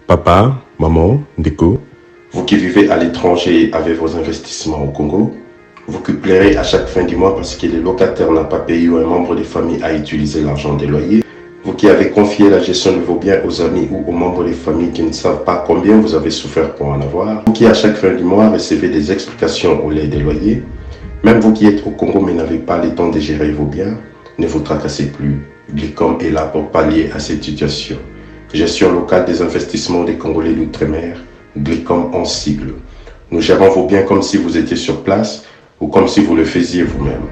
Papa, maman, Ndeko, vous qui vivez à l'étranger avec vos investissements au Congo, vous qui pleurez à chaque fin du mois parce que le locataire n'a pas payé ou un membre de famille a utilisé l'argent des loyers, vous qui avez confié la gestion de vos biens aux amis ou aux membres des familles qui ne savent pas combien vous avez souffert pour en avoir, vous qui à chaque fin du mois recevez des explications au lait des loyers, même vous qui êtes au Congo mais n'avez pas le temps de gérer vos biens, ne vous tracassez plus. Glicom est là pour pallier à cette situation. Gestion locale des investissements des Congolais d'outre-mer, Glicom en sigle. Nous gérons vos biens comme si vous étiez sur place ou comme si vous le faisiez vous-même.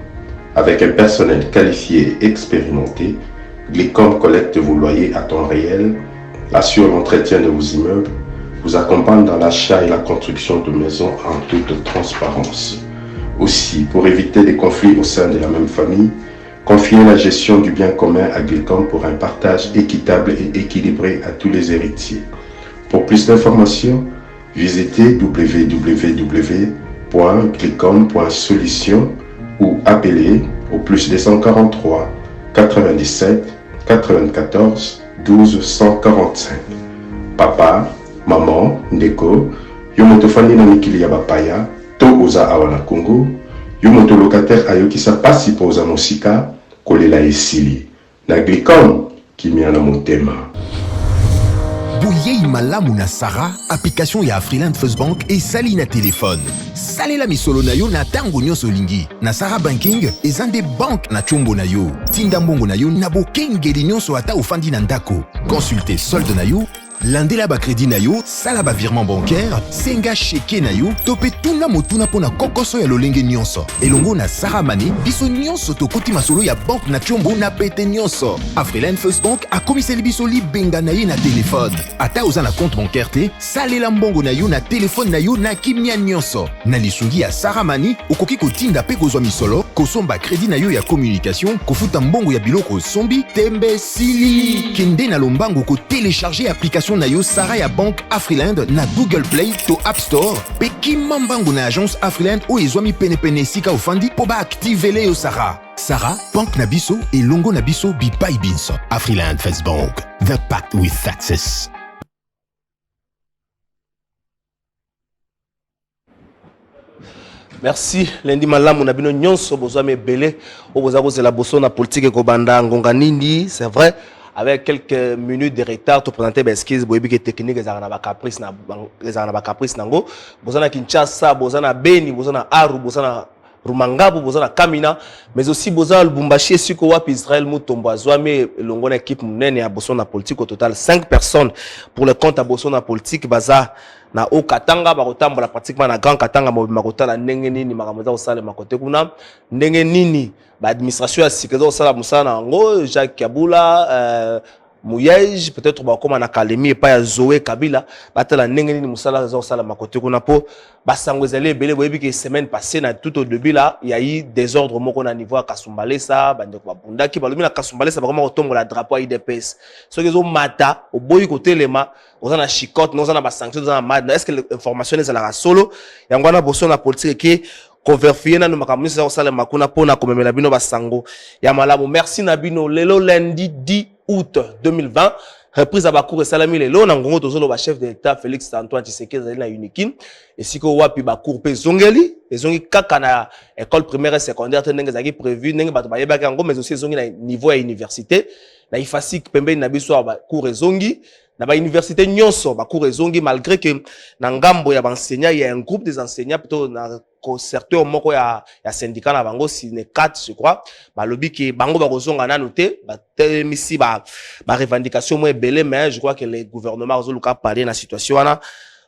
Avec un personnel qualifié et expérimenté, Glicom collecte vos loyers à temps réel, assure l'entretien de vos immeubles, vous accompagne dans l'achat et la construction de maisons en toute transparence. Aussi, pour éviter des conflits au sein de la même famille, confiez la gestion du bien commun à Glicom pour un partage équitable et équilibré à tous les héritiers. Pour plus d'informations, visitez www.glicom.solution ou appelez au plus 243 97 94 12 145. Papa, maman, Ndeko, yo motofani na mikili ya bapaya, to oza awana Congo, yo moto locataire ayokisa pasi po oza mosika, kolela esili. Na Glicom, kimia na motema. Bouyei malamu na Sarah, application ya Afriland First Bank et sali na téléphone. Salela misolo na yo na tango nyonso lingi. Na Sarah Banking, ezande bank na chombo na yo. Tinda mbongo na yo na bokengeli nyonso ata ofandi na ndako. Consultez solde na yo, landela ba crédit na yo, sala ba virement bancaire, senga cheke na yo, tope tuna motuna pona kokoso ya lolenge nyonso. Elongo na Sarah Money, biso nyonso tokoti masolo ya bank na chombo na pete nyonso. Afriland First Bank akomiseli biso libenga na ye na téléphone. Ata oza na compte bancaire te, salela mbongo na yo na téléphone na yo na kimia nyonso. Na lisungi ya Sarah Money, okoki kotinda pe kozwa misolo, kosomba crédit na yo ya communication, kofuta mbongo ya biloko sombi, tembe sili. Kende na lombango ko télécharger application na yo Sarah ya Bank Afriland na Google Play to App Store pe kimambango na agence Afriland o ezwami pene sika ofandi po ba activele yo Sarah. Sarah, Bank na biso et longo na biso bipai binso. Afriland First Bank, the pact with success. Merci. Lundi malamu na bino nyonso bozwa mebele o boza kozela boso na politique ko banda ngonga nindi, c'est vrai. Avec quelques minutes de retard, tu présentais des skills, boyebi technique, les arana caprice nango, bozana Kinshasa, bozana Beni, bozana Aru, bozana Rumangabu, bozana Kamina, mais aussi bozana Lubumbashi, Siko Wapi, Israël, Mutombo, Azwame, Longona équipe Mounene et à Bosona politique au total 5 personnes pour le compte à Bosona politique, baza na o Katanga, barotambola pratiquement na Grand Katanga, makota la ndenge nini, makamoza osale makote kuna, ndenge nini, l'administration a sécurisé au sala musana ngo Jacques Kabula Mouyej peut-être ba comme en académie et pas ya Zoé Kabila batala ndenge ni musala au sala makote kuna po basango ezali belé boyebi que semaine passée na tout au début là il y a eu désordre moko na niveau à Kasumbalesa bandeko babundaki balobi na Kasumbalesa ba comment otombo la drapeau IDPS ce que zo mata au boyi côté lema ozana chicote nous on a ba sanction ozana mad est-ce que l'information est la solo yangwana boso na politique qui converfier na makamisi za osala makuna pona komemela bino basango ya malamu. Merci na bino lelo lundi 10 août 2020 reprise à Bakour et Salami lelo na ngongo tozolo ba chef de l'État Félix Antoine Tshisekedi na Unikin et siko wapi Bakour pe zongeli ezongi kaka na école primaire et secondaire tenenge zaki prévu ndenge bato bayeba kango mais aussi ezongi na niveau ya université na ifasik pembe na biso ba cours ezongi na ba université nyonso ba cours ezongi malgré que na ngambo ya ba enseignants il y a un groupe des enseignants plutôt na concerté au moko ya syndicat na bango si ne 4 je crois ba lobby que bango ba kozonga na noté ba temisi ba revendication mo ebele mais je crois que les gouvernements ozoluka parler na situation wana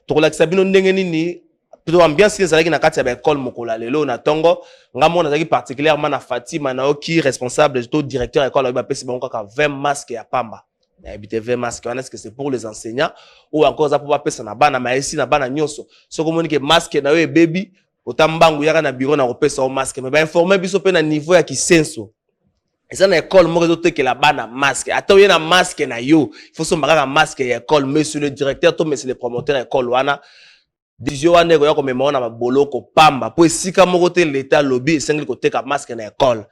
to la sabino ndenge nini plutôt ambiance les alaki na kati ya école mokola lelo na tongo ngamo na zaki particulièrement na Fatima na oki responsable to directeur école ba pesi bango ka 20 masques ya pamba habité 20 masques est-ce que c'est pour les enseignants ou encore ça pour pas pesa na bana maesi na bana nyonso so komoni ke masque na yo baby otambangu yaka na bureau na kopesa o masque mais ba informer biso pe na niveau ya kisenso eza na école moko zote ke la bana masque ata yo na masque na yo il faut so mbaka masque ya école monsieur le directeur to monsieur le promoteur école wana décision wana ko ya ko memona maboloko pamba po esika moko te l'état lobby sengli ko teka masque na école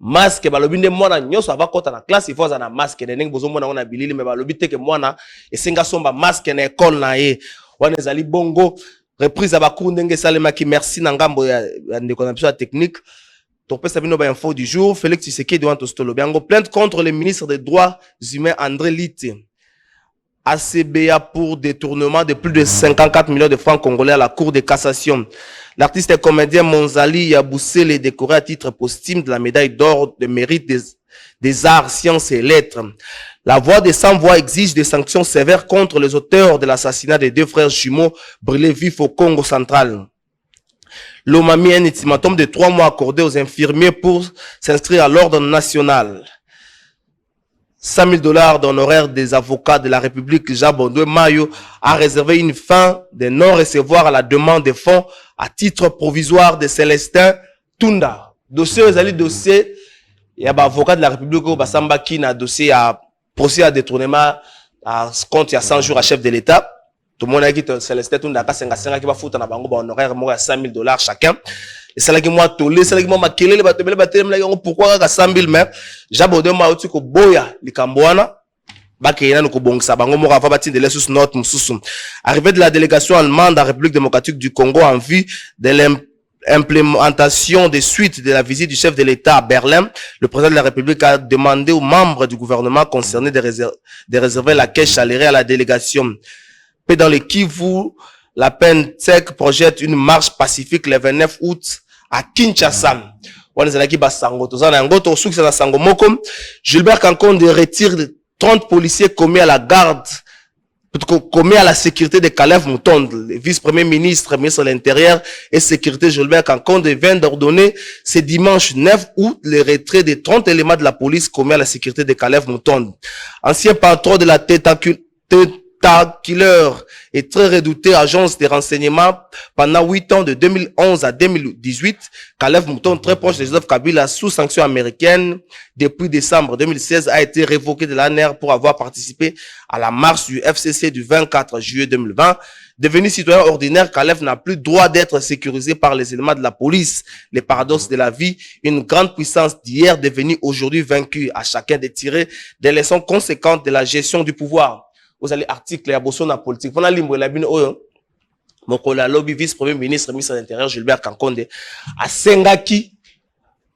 masque balobi nde mwana nyonso ava kota na classe il faut na masque ndenge bozomona on a bilili mais balobi te que mwana esenga somba masque na école na ye wana ezali bongo reprise ba cours ndenge salemaki merci na ngambo ya ndeko na biso ya technique topesa bino ba info du jour. Félix Tshisekedi doit tostolo biango plainte contre le ministre des droits humains André Lite. ACBA pour détournement de plus de 54 millions de francs congolais à la Cour de cassation. L'artiste et comédien Monzali Yaboussel est décoré à titre posthume de la médaille d'or de mérite des arts, sciences et lettres. La voix des sans-voix exige des sanctions sévères contre les auteurs de l'assassinat des deux frères jumeaux brûlés vifs au Congo central. L'homme a mis un ultimatum de 3 mois accordé aux infirmiers pour s'inscrire à l'ordre national. 100 000 $ d'honoraires des avocats de la République Jabondoué Mayo a réservé une fin de non-recevoir à la demande de fonds à titre provisoire de Célestin Tunda. Dossier aux dossier, il y a un avocat de la République au Bassamba qui a un dossier à procès à détournement à compte il y a 100 jours à chef de l'État. Tout le monde a dit que Célestin Tunda qui va foutre un honoraire à 100 000 $ chacun. Et c'est là que moi tolé, c'est là que moi makelé les bateaux, pourquoi à 100 000 mais j'aborde moi au ko boya likambwana bakena ko bongsa bango mo rafa bati de lesus note mususu. Arrivée de la délégation allemande à la République démocratique du Congo en vue de l'implémentation des suites de la visite du chef de l'État à Berlin, le président de la République a demandé aux membres du gouvernement concernés de réserver la caisse chalérée à la délégation. Puis dans le Kivu, la PENTEC projette une marche pacifique le 29 août à Kinshasa. Gilbert Kankonde retire 30 policiers commis à la garde, commis à la sécurité de Kalev Moutonde. Le vice-premier ministre, ministre de l'Intérieur et Sécurité Gilbert Kankonde vient d'ordonner ce dimanche 9 août le retrait de 30 éléments de la police commis à la sécurité de Kalev Moutonde. Ancien patron de la Killer est très redouté agence de renseignement pendant 8 ans de 2011 à 2018. Kalev Mouton, très proche de Joseph Kabila, sous sanction américaine depuis décembre 2016, a été révoqué de l'ANR pour avoir participé à la marche du FCC du 24 juillet 2020. Devenu citoyen ordinaire, Kalev n'a plus droit d'être sécurisé par les éléments de la police. Les paradoxes de la vie, une grande puissance d'hier devenue aujourd'hui vaincue, à chacun de tirer des leçons conséquentes de la gestion du pouvoir. Vous allez article à Bossona politique. Vous allez la bine oyo. Mokola lobby vice-premier ministre, ministre de l'Intérieur Gilbert Kankonde a Sengaki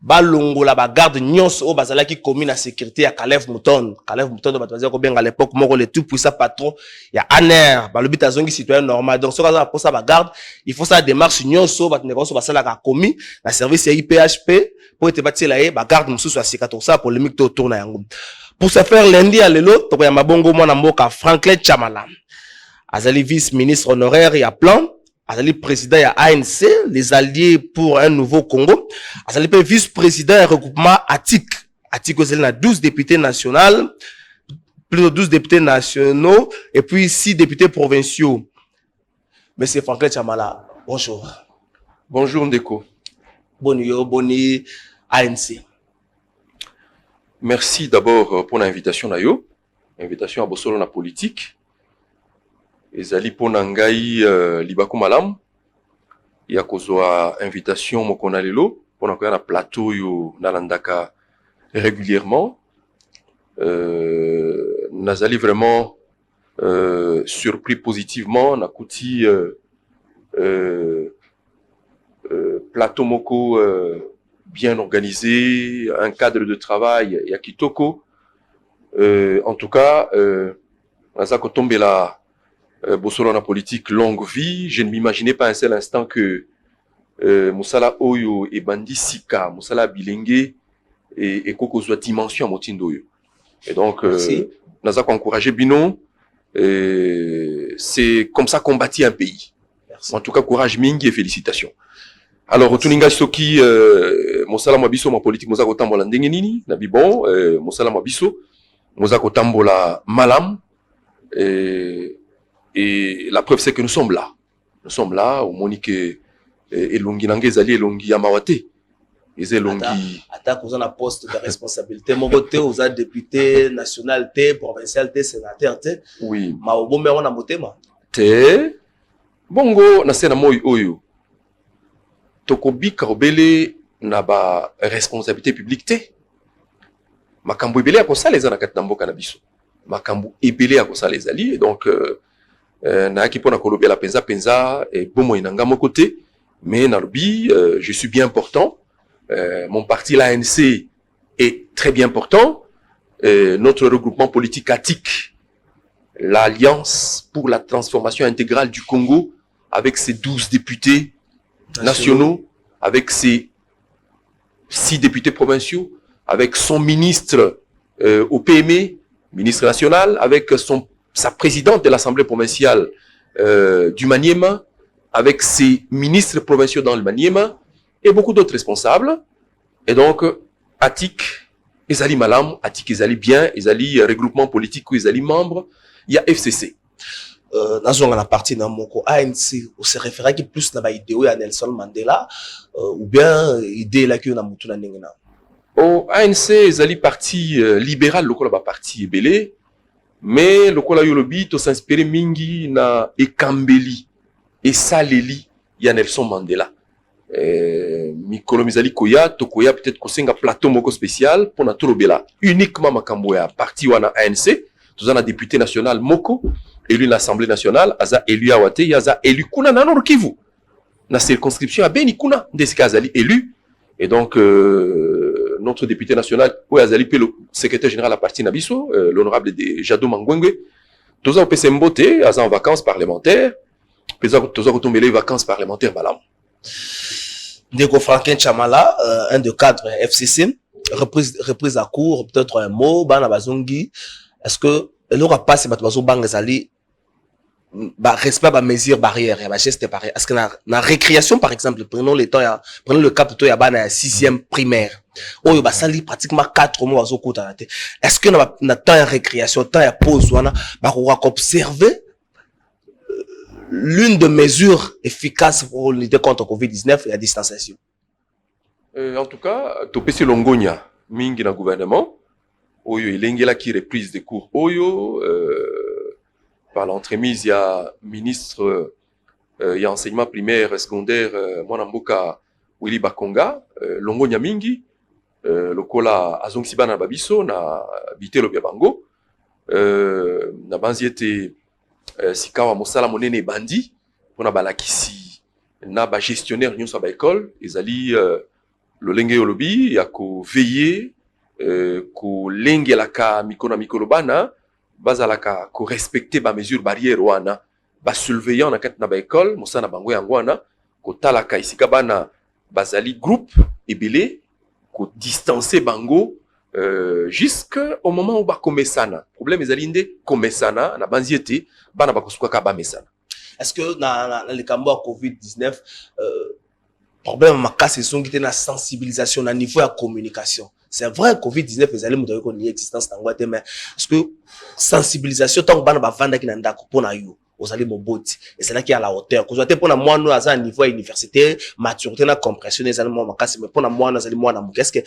balongo la bagarde nyonso o bazala qui commune à sécurité à Kalev Mouton. Kalev Mouton de batazia ko benga à l'époque moko le tout puissant patron il y a ANR ba lobby tazongi citoyen normal. Donc ce cas pour ça bagarde, il faut ça démarche nyonso bat nekoso basala ka commis la service IPHP pour être bâti là bagarde mususu asika to ça polémique to tourna yango. Pour se faire lundi à l'élo, tokoya mabongo mwana mboka Franklin Chamala. Azali vice-ministre honoraire et à plan. Azali président et ANC, les alliés pour un nouveau Congo. Azali vice-président et regroupement ATIC. ATIC a 12 députés nationaux, plus de 12 députés nationaux et puis 6 députés provinciaux. Monsieur Franklin Chamala, bonjour. Bonjour Ndeko. Boni ANC. Merci d'abord pour l'invitation Nayo, invitation à Bossolo na politique. Ezali pour nangai libako malam. Ya kozwa invitation mokona lelo pour nakoya na plateau yo nalandaka régulièrement. Nazali vraiment surpris positivement nakuti plateau moko bien organisé, un cadre de travail yakitoko. En tout cas, Nazako Tombela Bossolo na politique longue vie. Je ne m'imaginais pas un seul instant que Moussala Oyo et Bandi Sika, Moussala Bilengue et Koko soit dimension à Motindo Oyo. Et donc, Nazako encouragé Bino. C'est comme ça qu'on bâtit un pays. Merci. En tout cas, courage Mingi et félicitations. Alors, Tuninga Soki, Moussala Mabiso, ma politique, Moussako Tambola Ndengenini, Nabi bon, Moussala Mabiso, Moussako Tambola Malam, et la preuve c'est que nous sommes là. Nous sommes là, au Monique, Elongi Nangezali, Elongi Yamawate. Elongi. Attaque aux un poste de responsabilité. Mon côté, aux député national, provincial, sénateur, oui. Ma au bon, mais on a moté, ma. Bongo, na sena moi oyo. Tokobi Karobele n'a pas responsabilité publique. makambo ebele ya kosala eza na kati na mboka na biso makambo ebele ya kosala ezali et donc nayaki mpona kolobela penza et bomoi na nga moko te mais nalobi je suis bien important mon parti l'ANC est très bien important notre regroupement politique ATIC, l'Alliance pour la transformation intégrale du Congo, avec ses 12 députés nationaux, avec ses 6 députés provinciaux, avec son ministre au PME, ministre national, avec sa présidente de l'Assemblée provinciale du Maniema, avec ses ministres provinciaux dans le Maniema, et beaucoup d'autres responsables. Et donc, ATIC, Ezali Malam, ATIC Ezali bien, Ezali regroupement politique ou Ezali membre, il y a FCC. Dans la partie dans mon ANC, on se réfère qui plus na ba idée à Nelson Mandela ou bien idée là que na mutu na ndengena. Au ANC Ezali parti libéral lokola ba parti ebele, mais lokola yolobi to s'inspirer mingi na ekambeli et saleli ya Nelson Mandela. Mikolo mizali koya to koya peut-être kosenga plateau moko spécial pour na tolobela uniquement makambo ya parti wana ANC. Tous un député national moko élu l'Assemblée nationale aza élu awate yaza élu kuna na Nord Kivu na circonscription à Beni kuna ndeska azali élu et donc notre député national ou azali pe le secrétaire général à parti nabiso l'honorable de Jadot Mangwenge tous a pese mbote aza en vacances parlementaires pesa tous a retomber les vacances parlementaires malam Ndeko Franklin Chamala un de cadres FCC reprise à court peut-être un mot bana bazongi. Est-ce que l'aura pas c'est bateau bang ezali ba respect ba mesure barrière ya ba geste barrière est-ce que na récréation par exemple prenons le cas plutôt ya bana 6e primaire oyo ba sali pratiquement 4 mois au kota na te est-ce que na temps ya récréation temps ya pause wana ba ko observer l'une de mesures efficaces pour lutter contre Covid-19 et la distanciation en tout cas topesi longonya mingi na gouvernement Oyo ilengela qui reprise des cours Oyo par l'entremise il y a ministre il y a enseignement primaire et secondaire Mwanamboka Willy Bakonga longo nyamingi lokola azongisiba na babiso na bitelo bya bango na banzi ete sikawa mosala monene bandi pona balakisi na ba gestionnaire nyonso ba école ezali lolenge yolobi ya ko veiller ko lengelaka mikona mikolo bana bazalaka ko respecter ba mesure barrière wana ba surveillant na kati na ba école mosana bango yango wana ko talaka isika bana bazali groupe ebele ko distancer bango jusqu'au moment où ba komesana problème ezali nde komesana na banziete bana ba kosuka ba mesana. Est-ce que na le cambo à Covid-19 problème makasi songité na sensibilisation na niveau ya communication. C'est vrai Covid-19 ezali muto ko ni existence tango te mais est-ce que sensibilisation tant bana ba vanda ki na ndako pona yo ozali moboti et c'est là qui à la hauteur ko zote pona moi no aza niveau universitaire maturité na compréhension ezali mo makasi mais pona moi no azali moi na muke est-ce que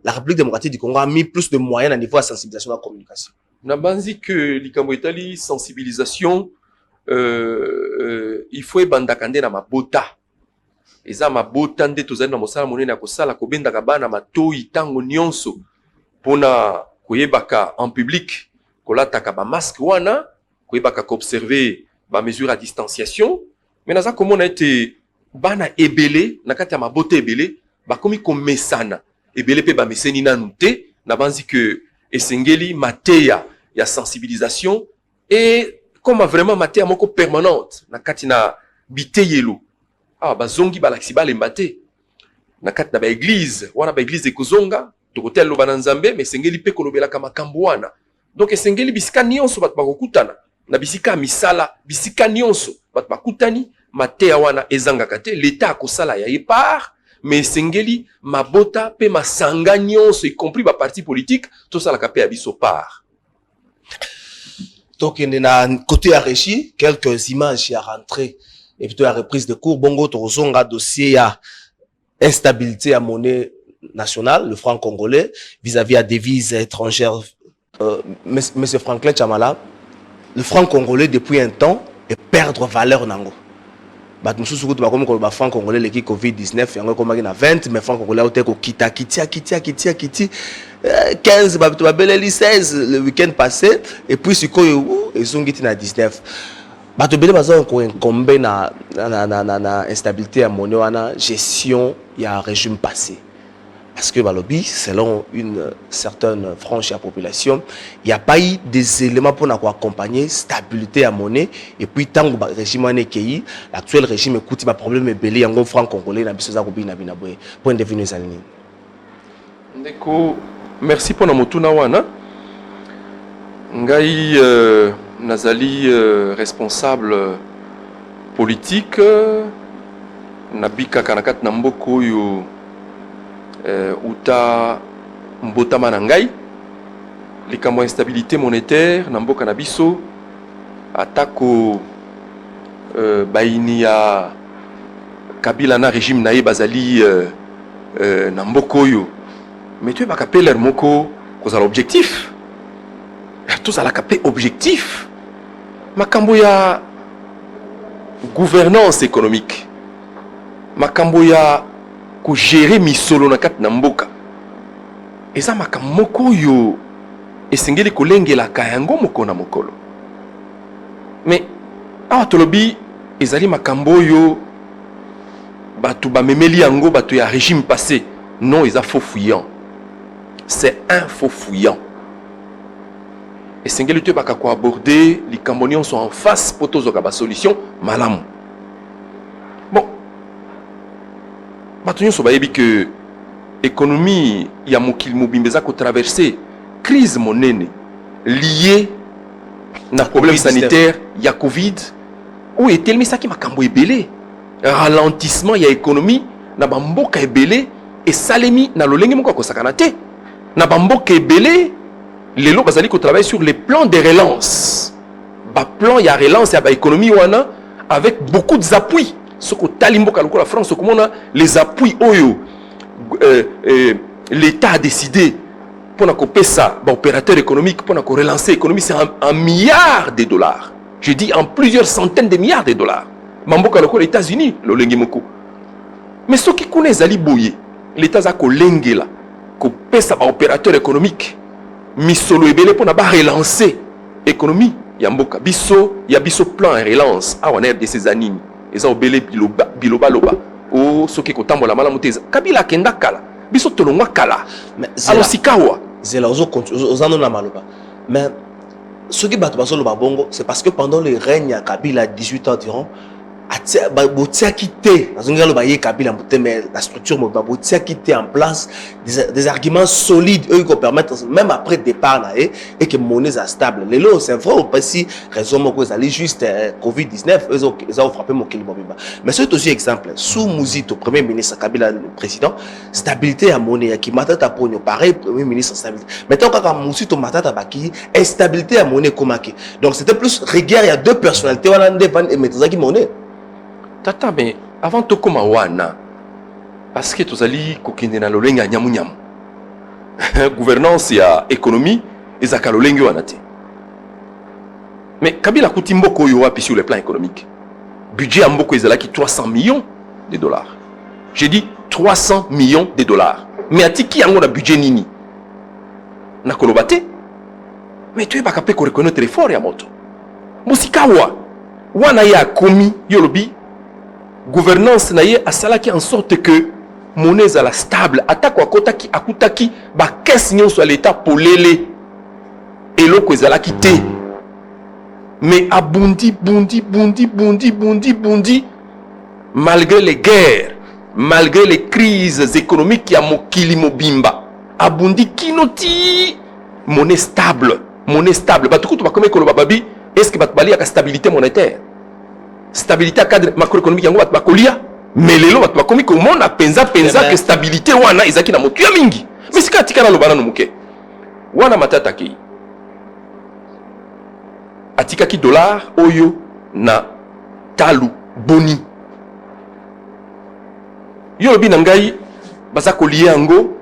la République démocratique du Congo a mis plus de moyens à niveau de sensibilisation et communication na banzi que likambo etali sensibilisation il faut ebandakande na mabota eza mabota nde tozali na mosala monene ya kosala kobendaka bana matoi tango nyonso pona koyebaka en public kolataka ba masque wana koyebaka koobserver ba mesure à distanciation mais naza komona ete bana ebele na kati ya mabota ebele bakomi komesana ebele pe ba meseni nanu te na banzi que esengeli mateya ya sensibilisation et comme vraiment mateya moko permanente na kati na biteyelo bazongi balaksi balemba te na kati na ba église wana ba église ekozonga tokotel loba na nzambe mais sengeli pe kolobelaka makambo wana donc esengeli bisika nyonso bato bakokutana na bisika misala bisika nyonso bato bakutani mateya wana ezangaka te l'état akosala ya epart mais esengeli mabota pe masanga nyonso y compris ba parti politique tosalaka pe ya biso part. Donc il y a côté à régie quelques images à rentrer et plutôt la reprise de cours bongo tozonga dossier à instabilité à monnaie nationale le franc congolais vis-à-vis à devises étrangères monsieur Franklin Chamala le franc congolais depuis un temps et perdre valeur nango Bat mususu kutu ba comme ko ba franc congolais l'équipe Covid-19 yango ko maki na 20 mais franc congolais au te ko kita 15 ba to ba beleli 16 le week-end passé et puis sikoyo ezongiti na 19. Bato belé baza ko incombe na instabilité à monnaie wana gestion ya régime passé. Parce que balobi, selon une certaine frange de la population, il n'y a pas eu des éléments pour accompagner la stabilité à monnaie. Et puis, tant que le régime est accueilli, l'actuel régime écoute, il y a un problème belé, il y a un franc congolais, il y a un problème. Point de vue, nous allons. Ndeko, merci pour notre wana. Ngai nazali responsable politique nabika kanakat namboko yo uta mbotama na ngai likambo instabilité monétaire na mboka na biso atako baini ya Kabila na régime na ye bazali na mboko yo mais tu baka peler moko kozala objectif tous à la capé objectif makambo ya gouvernance économique makambo ya ko gérer misolo na kat na mboka eza makamoko yo esengeli kolengela kayango moko na mokolo mais awa tolobi ezali makambo yo batu ba memeli yango batu ya régime passé non eza faux fuyant c'est un faux fuyant esengeli te baka ko aborder les cambonions sont en face pour tozoka ba solution malamu. Bon batonyo so bayebi que économie ya mokili mobimbeza ko traverser crise monene liée na problème sanitaire ya Covid ou etelmi saki makambo ebele ralentissement ya économie na bamboka ebele et salemi na lolenge moko ko sakana te na bamboka ebele lelo bazali ko travailler sur les plans de relance ba plan ya relance ya ba économie wana avec beaucoup d'appuis soko talimboka lokola France comment on a les appuis oyo l'état a décidé pour na couper ça ba opérateur économique pour na ko relancer l'économie c'est un milliard de dollars je dis en plusieurs centaines de milliards de dollars mamboka lokola les États-Unis lo lengi moko mais ce qui connaît zali boye l'état za ko lengela ko pesa ba opérateur économique misolo ebele pour na ba relancer économie ya mboka biso ya biso plan et relance a on de ces années eza obele biloba loba o soki ko tambola mala muteza Kabila kenda kala biso tolongwa kala alors sikawa zela ozano na maloba mais ce qui bat baso loba bongo c'est parce que pendant le règne à Kabila 18 ans durant botia quitté Kabila mais la structure botia quitté en place des arguments solides eux qui permettent même après départ et que monnaie est stable les lots c'est vrai pas si raison moko aller juste Covid-19 ils ont frappé mon kilomètre mais c'est aussi exemple sous Mouzito premier ministre Kabila le président stabilité à monnaie qui matata pogno pareil premier ministre stabilité maintenant quand Mouzito matata baki instabilité à monnaie komaki donc c'était plus rigueur il y a deux personnalités on a des et mettre qui monnaie. Tata, mais avant tout comme wana, parce que tous allez kokine na lolenga nyamu nyamu. Gouvernance ya économie, ezaka lolenga wana te. Mais Kabila kuti mboko yo wapi sur le plan économique. Budget à mboko ezalaki 300 millions de dollars. J'ai dit 300 millions de dollars. Mais atiki yango na budget nini? Na kolobate? Mais tu es pas capable de reconnaître l'effort ya moto. Musikawa wana ya komi yolobi gouvernance na ye asalaki en sorte que monnaie à la stable atako akotaki akutaki ba caisse nyonso à l'état polele eloko ezalaki te mais abundi bundi malgré les guerres malgré les crises économiques ya mokili mobimba abundi kinoti monnaie stable batukutu bakome koloba babi est-ce que batbali ya stabilité monétaire stabilité à cadre macroéconomique yango bat bakolia mais lelo bat bakomi ko mona penza que stabilité wana ezaki na motu ya mingi mais sika tikana lobana no muke wana matata ki atika ki dollar oyo na talu boni yo lobi na ngai baza kolie yango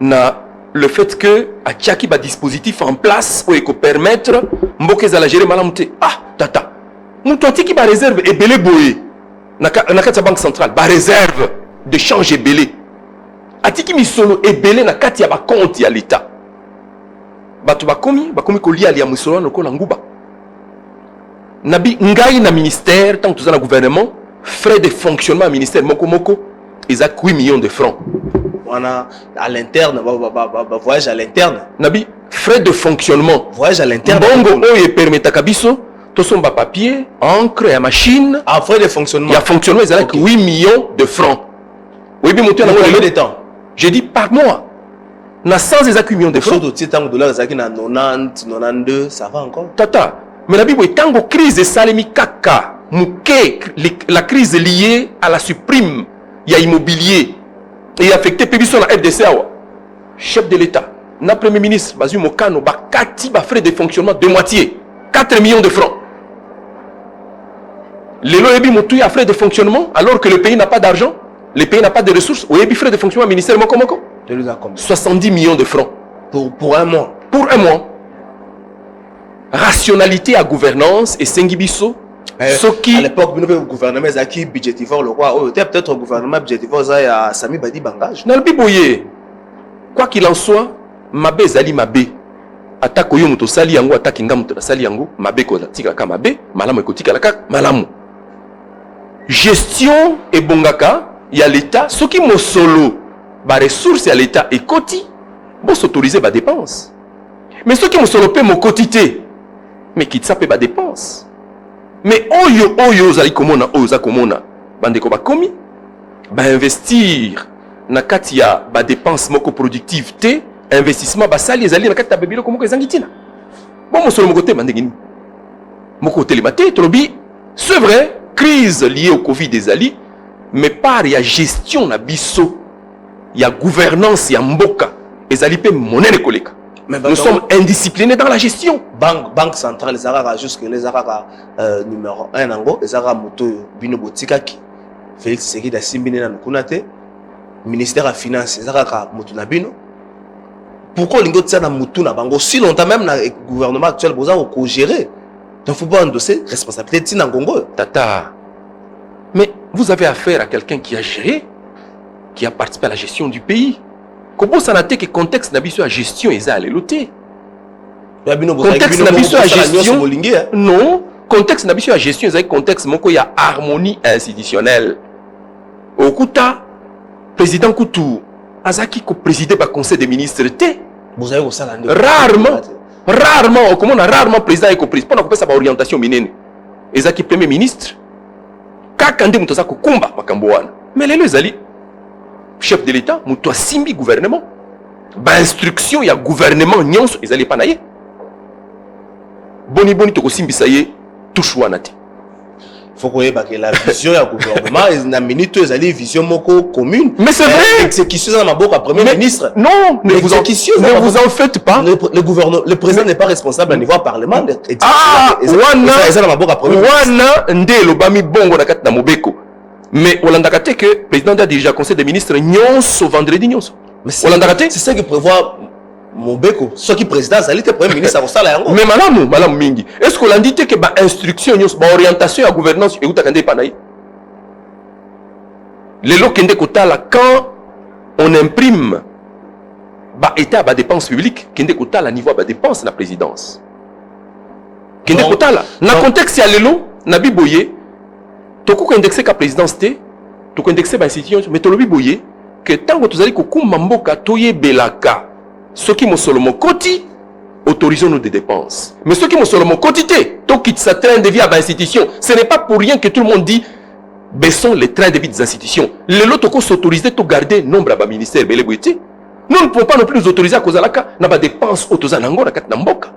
na le fait que atiaki ba dispositif en place pour ko permettre mboka za la gérer malamu te ah tata mutu atiki ba réserve ebele boye na kati ya banque centrale ba réserve de change ebele atiki misolo ebele na kati ya ba compte ya l'état bato bakomi kolia ya misolo lokola nguba nabi ngai na ministère tant que na gouvernement frais de fonctionnement ministère moko ils 8 millions de francs à l'interne voyage à l'interne nabi frais de fonctionnement voyage à l'interne bongo oyo permetaka biso tosomba papier encre ya machine frais de fonctionnement ya fonctionnement ils 8 millions de francs oui bien monter combien de temps j'ai dit par mois na 100 8 millions de francs $90 na 90 92 ça va encore tata mais la Bible est en crise salemi kaka muke la crise liée à la supprime il y a immobilier et affecté pébiso na FDC chef de l'état na premier ministre Bazu Mokano bakati ba frais de fonctionnement de moitié 4 millions de francs les loyebi mutu a frais de fonctionnement alors que le pays n'a pas d'argent le pays n'a pas de ressources oyebi frais de fonctionnement ministère moko 70 millions de francs pour un mois rationalité à gouvernance et sengibiso à l'époque le gouvernement qui budgétivore le roi peut-être gouvernement budgétivore ça ya Sami Badi Bangage na biboye quoi qu'il en soit mabe zali mabe atako yo moto sali yango ataki nga moto sali yango mabe ko tika ka mabe malamu ko tika ka malamu gestion et bongaka ya l'état ce qui mosolo ba ressources ya l'état et koti bon s'autoriser ba dépenses mais ce qui mosolo pe mo quotité mais qui ça peut ba dépenses mais oyo zali komona oza komona bande ko ba komi ba investir na kati ya ba dépenses moko productivité investissement ba sali ezali na kati ya bebilo komoko ezangitina bon mosolo moko te bande ngini moko télématé tolobi c'est vrai crise liée au Covid des ali mais par ya gestion na biso ya gouvernance ya mboka ezali pe monene koleka. Nous sommes indisciplinés dans la gestion. Banque centrale, les Arabes, jusque les Arabes numéro 1 ango, les Arabes moto bino botikaki. Félix Tshisekedi da simbine na kunate. Ministère des Finances, les Arabes moto na bino. Pourquoi lingo tsa na moto na bango si longtemps même na gouvernement actuel boza ko gérer. Donc faut pas endosser responsabilité tina ngongo. Tata. Mais vous avez affaire à quelqu'un qui a géré, qui a participé à la gestion du pays. Comment ça n'a été que contexte n'abisso à gestion et ça à l'éloté. Contexte n'abisso à gestion. Non. Contexte n'abisso à gestion et contexte moko ya harmonie institutionnelle. Okuta président Koutou Azaki ko présider ba conseil des ministres té. Rarement comment on a rarement président et ko président pour sa orientation minene. Ezaki premier ministre kakande mutoza ko kumba makambo wana. Mais les ali chef de l'état muto simbi gouvernement ba instruction ya gouvernement nyonso ezali pa naye boni to simbi saye touche wana te faut que la vision ya gouvernement na minute ezali vision moko commune mais c'est vrai exécution dans ma boca premier ministre non ne vous en faites pas le gouvernement le président n'est pas responsable à niveau parlement wana ndelo bami bongo na kati na mobeko. Mais Olanda Kate que le président a déjà conseil des ministres nyonso vendredi nyonso. C'est ça qui prévoit Mobeko. Ce qui président ça le premier ministre à la yango. Mais malamu mingi. Est-ce qu'on a dit que ba instruction nyonso ba orientation à gouvernance et utakande panayi. Les lots kende kotala quand on imprime ba état ba dépenses publiques kende kotala niveau ba dépenses la présidence. Kende kotala na contexte ya lelo na biboye toko indexé ka présidence té toko indexé ba institution mais tolobi boye que tant que tozali ko kumba mboka toye belaka ceux qui mosolomo koti autorisons nous des dépenses mais ceux qui mosolomo koti té to kitsa train de vie à ba institution ce n'est pas pour rien que tout le monde dit baissons les trains de vie des institutions les lots toko s'autoriser to garder nombre ba ministère belé boyeti nous ne pouvons pas non plus nous autoriser à cause la na ba dépenses autozanango na kat na mboka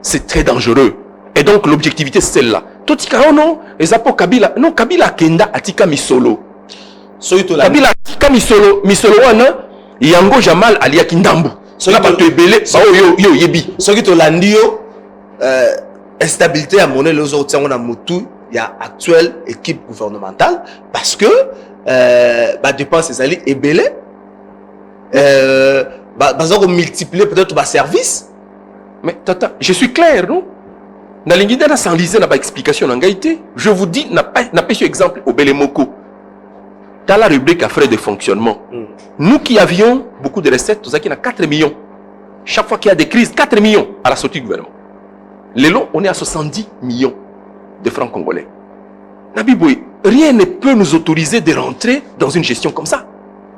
c'est très dangereux. Et donc l'objectivité c'est celle-là. Totika non, ezapo Kabila, non Kabila kenda atika misolo. Kabila atika misolo wana yango Jamal alia kindambu. Na bato ebele ba yo yebi. Soki to landio instabilité à monnaie les autres on a mutu ya actuelle équipe gouvernementale parce que ba dépenses ezali ebele ba multiplier peut-être ba service. Mais tata, je suis clair non? nalingi nde nasanglize na baexplication na ngai te. Je vous dis napesi exemple au Belemoko. Dans la rubrique à frais de fonctionnement, nous qui avions beaucoup de recettes, nous avons 4 millions. Chaque fois qu'il y a des crises, 4 millions à la sortie du gouvernement. Lélo, on est à 70 millions de francs congolais. Nabiboui, rien ne peut nous autoriser de rentrer dans une gestion comme ça.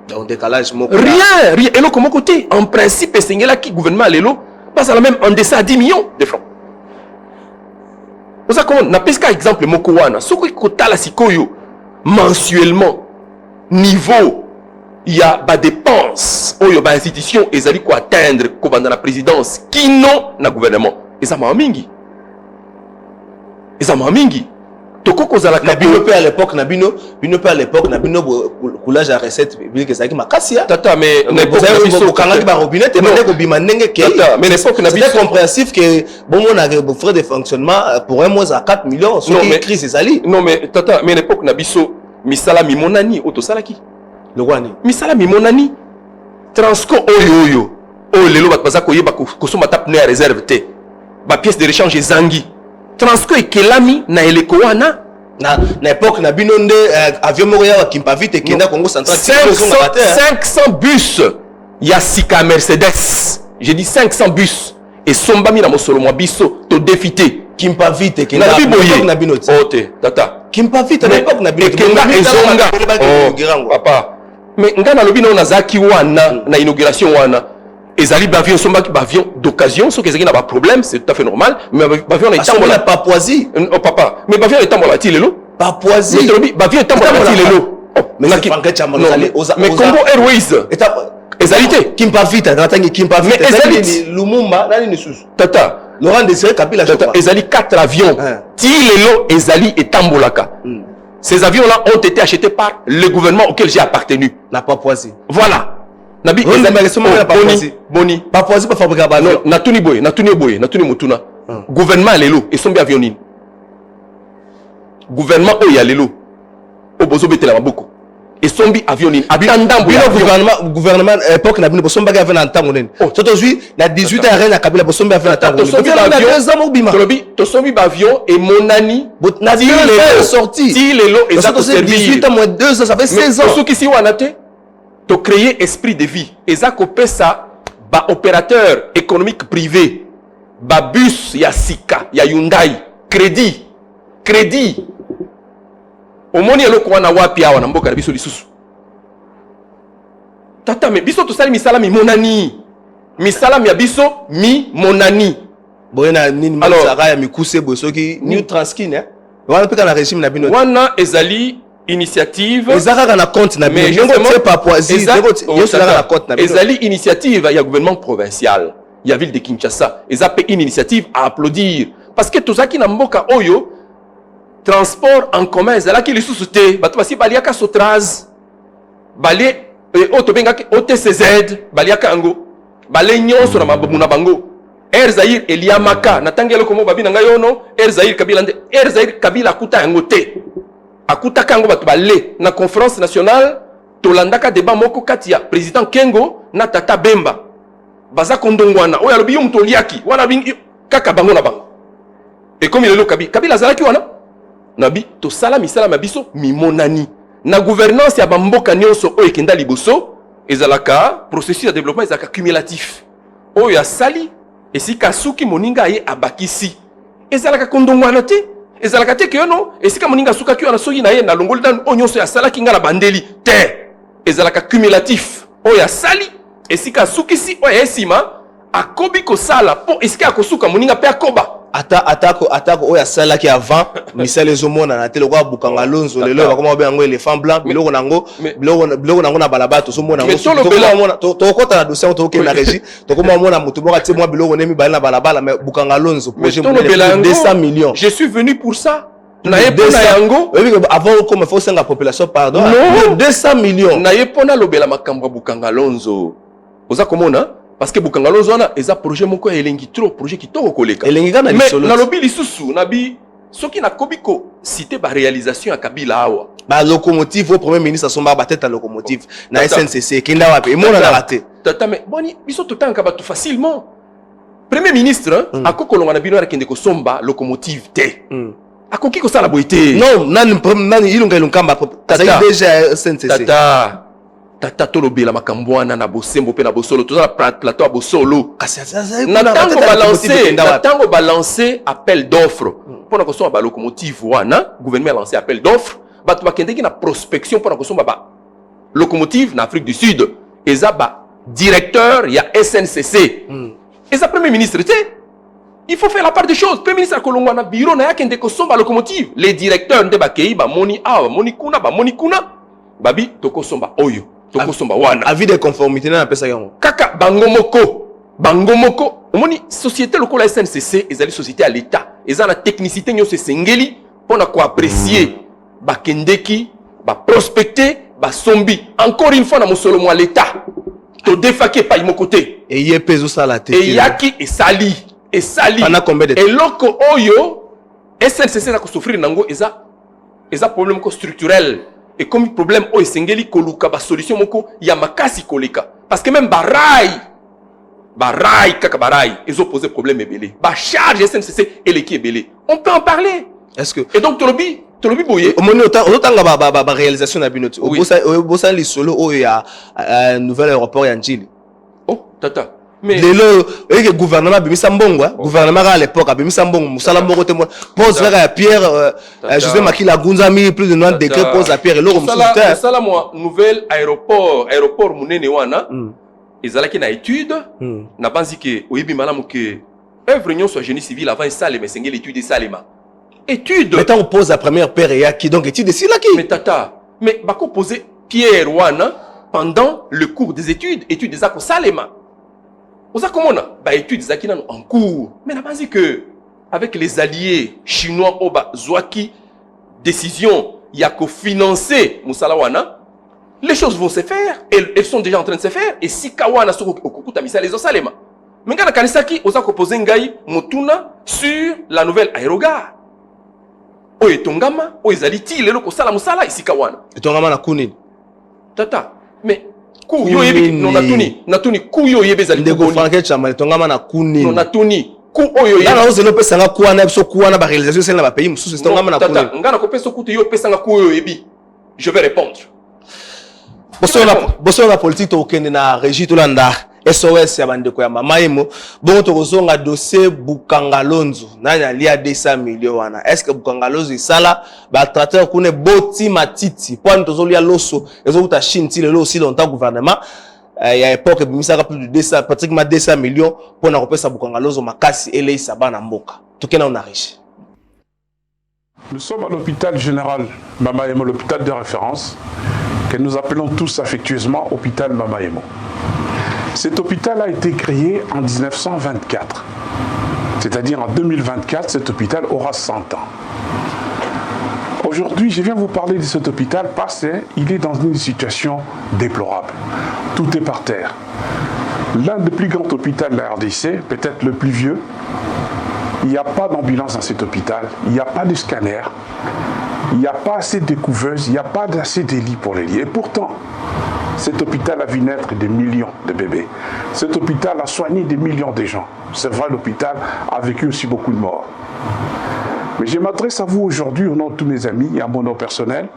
Dans décalage, rien. Et là, comment côté? En principe, c'est là qui gouvernement à l'élo passe à la même en deçà à 10 millions de francs. Pour ça, on a pris exemple Mokowana. Ce qui coûte la sikoyo mensuellement, niveau, il y a des dépenses, il y a des institutions, et ils allaient atteindre dans la présidence, qui n'ont pas gouvernement. Et ça m'a mingi. Et ça m'a mingi. Nabino peut à l'époque, Nabino peut à l'époque, Nabino coulage à recette publique, ça qui m'a cassé. Tata, mais l'époque c'est compréhensif que bon on a des frais de fonctionnement pour un mois à 4 millions. Non mais crise c'est sali. Non mais tata, mais l'époque Nabiso, misala mi monani, auto salaki. Le wani. Misala mi monani. Transco oyo. Oh lelo bat bazako yeba ko soma tap ne à réserve te. Ba pièce de rechange zangi. Transco et Kelami na elekoana na époque na binonde avion moya kimpa vite kenda Congo central 500 bus Yassika Mercedes. J'ai dit 500 bus et sombami na mosolo mo biso to défité kimpa vite kenda na binoti. Oh te tata kimpa vite na époque na binoti kenda ezonga papa mais ngana lobi na zaki wana na inauguration wana. Ezali bavion sombaki bavion d'occasion, ce qui est un problème, c'est tout à fait normal. Mais bavion est en la Papouasie. Oh papa, mais bavion est en Molatile Papouasie. Bavion est en Molatile mais c'est Franck Chamalo. Mais Congo Airways. Ezalité. Kimpa vite, natangi Kimpa vite. Ezali Lumumba, nani nisus. Tata. Laurent Désiré Kabila. Tata. Ezali 4 avions. Tilelo Ezali et Tambolaka. Ces avions-là ont été achetés par le gouvernement auquel j'ai appartenu. La Papouasie. Voilà. Nabi Boni Papouasie pas fabriquer avion. Natuni Mutuna. Gouvernement lelo et sombi avionine. Gouvernement oya lelo. Obozo betela maboko. Et sombi avionine. Abitandam gouvernement époque na bino sombi avion en tango nen. Surtout aujourd'hui na 18 ans rien na Kabila sombi avion en tango. Sombi avion. Tolobi to sombi avion et monani na 2 ans sorti. Ti lelo et ça 18 ans moins 2 ans ça fait 16 ans. Ceux qui si wanate to créer esprit de vie. Et ça copé ça, ba opérateur économique privé, ba bus, ya Sika, ya Hyundai, crédit. Au moni elo kwa na wapi awa na mboka na biso lisusu. Tata me biso to sali misala mi monani. Misala mi biso mi monani. Boyena nini misala ya mikuse bosoki new transkin hein. Wana peka na régime na bino. Wana ezali initiative ezaka na compte na mais je Papouasie na compte na ezali initiative il y a gouvernement provincial il y a ville de Kinshasa ezapé une initiative à applaudir parce que tozaki na mboka oyo transport en commun ezalaki lisusu te bato basi baliaka Sotraz bali auto bengaki OTCZ baliaka ngo bale nyonso na mabumu na bango Air Zaïre Eliamaka natangelo komo babi na ngayono Air Zaïre Kabila kuta yango te akuta kango batu balé na conférence nationale tolandaka débat moko katia président Kengo na Tata Bemba baza kondongwana oya lobi yum toliaki wana bingi kaka bango na bango et comme il est le Kabila zalaki wana nabi to sala misala mabiso mimonani na gouvernance ya bamboka nyonso oyo kenda liboso ezalaka processus de développement ezalaka cumulatif oyo sali esika suki moninga ye abakisi ezalaka kondongwana te ezalaka te ke no esika moninga suka ki na soki na ye na longoli dan onyonso ya sala kinga na bandeli te ezalaka cumulatif oya sali esika suki si oya esima akobi ko sala po esika akosuka moninga pe akoba atako oya sala ki avant misale zomona na tele kwa bukanga lonzo lelo bakoma be yango éléphant blanc biloko nango na balaba to somona ngo to kota na dossier to ke na régie to koma mona mutu boka ti moi biloko nemi bali na balabala mais bukanga lonzo projet 200 millions je suis venu pour ça na yepona yango avant comme faut senga population pardon 200 millions na yepona lobela makambo bukanga lonzo oza komona parce que Bukanga Lozwana est un projet moko elengi trop projet qui toko koleka elengi kana mais na lobi lisusu nabi soki na kobiko cité ba réalisation ya Kabila awa ba locomotive au premier ministre somba ba tête à locomotive na SNCC kinda wapi mona na raté tata mais boni biso totanka ba tout facilement Premier ministre, à quoi qu'on a bien qu'il somba locomotive té. À quoi qui ça la boité? Non, nani ilunga ilunkamba. Tata déjà SNCC. Tata tolobi la makambwana na bosembo pe na bosolo. Tout ça plateau à bosolo. Natango balancer appel d'offres. Pour que soit ba locomotive wana, gouvernement a lancé appel d'offres. Ba tu bakende ki na prospection pour que soit ba locomotive en Afrique du Sud. Et ça ba directeur, il y a SNCC. Et ça premier ministre, il faut faire la part des choses. Premier ministre Kolongo na bureau na yakende ko somba locomotive. Les directeurs nde bakei ba moni awa, moni kuna, babi toko somba oyo, toko somba wana. Avis de conformité na pesa yango. Kaka bangomoko. Omoni société lokola SNCC, ezali société à l'état. Ezana technicité nyo se sengeli pona ko apprécier bakendeki, ba prospecter, ba sombi. Encore une fois na mosolo mo à l'état. To défaquer pas mon côté. Et y a peso ça la tête. Et yaki et sali. Et sali. Pendant combien de temps? Et loko oyo SNCC na ko souffrir nango eza problème ko structurel. Et comme problème oyo sengeli koluka ba solution moko ya makasi koleka. Parce que même barai kaka barai ils ont posé problème ebele. Ba charge SNCC et l'équipe ebele. On peut en parler. Est-ce que et donc tolobi boye au moment autant ba réalisation na binoto au bossa li solo o ya nouvel aéroport ya Njili. Oh tata mais le gouvernement bimisa mbongo gouvernement à l'époque bimisa mbongo musala mbongo te pose la pierre José Makila Gunzami plus de 90 décrets pose la pierre et l'euro musala sala moi nouvel aéroport munene wana ezalaki na étude na banzi ke oyibi malamu ke œuvre union soit génie civil avant sale mais sengeli étude salema étude. Mais on pose la première pierre et qui donc étude ici là qui. Mais tata, mais bako poser pierre wana pendant le cours des études des ako salema. Oza komona ba études zaki nanu en cours. Mais la base que avec les alliés chinois oba zwaki décision ya ko financer musala wana, les choses vont se faire, elles sont déjà en train de se faire et si kawana soko okukuta misala les salema. Mais ngana kanisaki oza ko poser ngai motuna sur la nouvelle aérogare. Oye tongama, oye zaliti lelo ko sala musala isika wana. Tongama na kuni. Tata, mais kuyo yebi non natuni kuyo yebe zali ko boni. Ndeko chama tongama na kuni. Non natuni ku oyo yebi. Ngana ozelo pesa nga kuana biso kuana ba réalisation c'est na ba pays mususu tongama na kuni. Tata, ngana ko pesa kutu yo pesa nga kuyo yebi. Je vais répondre. Boso na politique to okende na régie to landa. SOS ya bandeko ya mamaimo bongo tokozonga dossier Bukangalonzo nani alia 200 millions wana est-ce que Bukangalonzo isala ba traiteur kune boti matiti point tozolia loso ezokuta shinti lelo aussi dans le gouvernement ya époque bimisaka plus de 200 pratiquement 200 millions pour na kopesa Bukangalonzo makasi eleisa bana mboka tokena on riche. Nous sommes à l'hôpital général Mamaimo, l'hôpital de référence que nous appelons tous affectueusement hôpital Mamaimo. Cet hôpital a été créé en 1924. C'est-à-dire en 2024, cet hôpital aura 100 ans. Aujourd'hui, je viens vous parler de cet hôpital parce qu'il est dans une situation déplorable. Tout est par terre. L'un des plus grands hôpitaux de la RDC, peut-être le plus vieux, il n'y a pas d'ambulance dans cet hôpital, il n'y a pas de scanner, il n'y a pas assez de couveuses, il n'y a pas assez de lits pour les lits. Et pourtant, cet hôpital a vu naître des millions de bébés. Cet hôpital a soigné des millions de gens. C'est vrai, l'hôpital a vécu aussi beaucoup de morts. Mais je m'adresse à vous aujourd'hui au nom de tous mes amis et à mon nom personnel.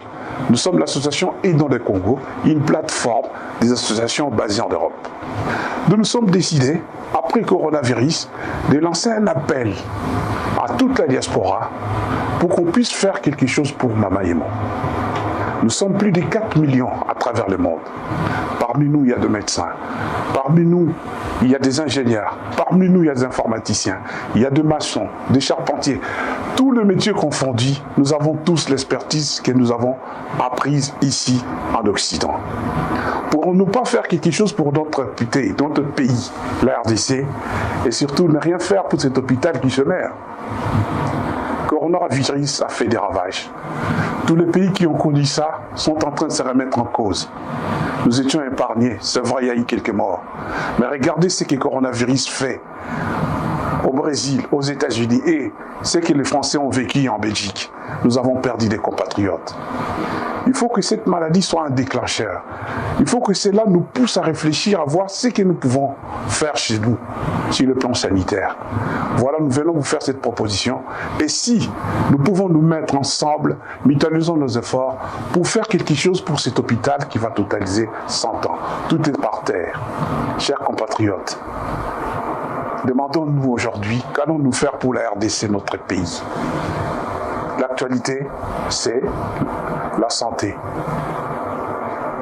Nous sommes l'association Aidons le Congo, une plateforme des associations basées en Europe. Nous nous sommes décidés, après le coronavirus, de lancer un appel à toute la diaspora pour qu'on puisse faire quelque chose pour Mamaimo. Nous sommes plus de 4 millions à travers le monde. Parmi nous, il y a des médecins. Parmi nous, il y a des ingénieurs. Parmi nous, il y a des informaticiens. Il y a des maçons, des charpentiers. Tous les métiers confondus, nous avons tous l'expertise que nous avons apprise ici en Occident. Pourrons-nous pas faire quelque chose pour notre pays, la RDC, et surtout ne rien faire pour cet hôpital qui se meurt? Le coronavirus a fait des ravages. Tous les pays qui ont connu ça sont en train de se remettre en cause. Nous étions épargnés, c'est vrai, il y a eu quelques morts. Mais regardez ce que le coronavirus fait au Brésil, aux États-Unis et ce que les Français ont vécu en Belgique. Nous avons perdu des compatriotes. Il faut que cette maladie soit un déclencheur. Il faut que cela nous pousse à réfléchir, à voir ce que nous pouvons faire chez nous, sur le plan sanitaire. Voilà, nous venons vous faire cette proposition. Et si nous pouvons nous mettre ensemble, mutualisons nos efforts pour faire quelque chose pour cet hôpital qui va totaliser 100 ans. Tout est par terre. Chers compatriotes, demandons-nous aujourd'hui, qu'allons-nous faire pour la RDC, notre pays? L'actualité, c'est la santé.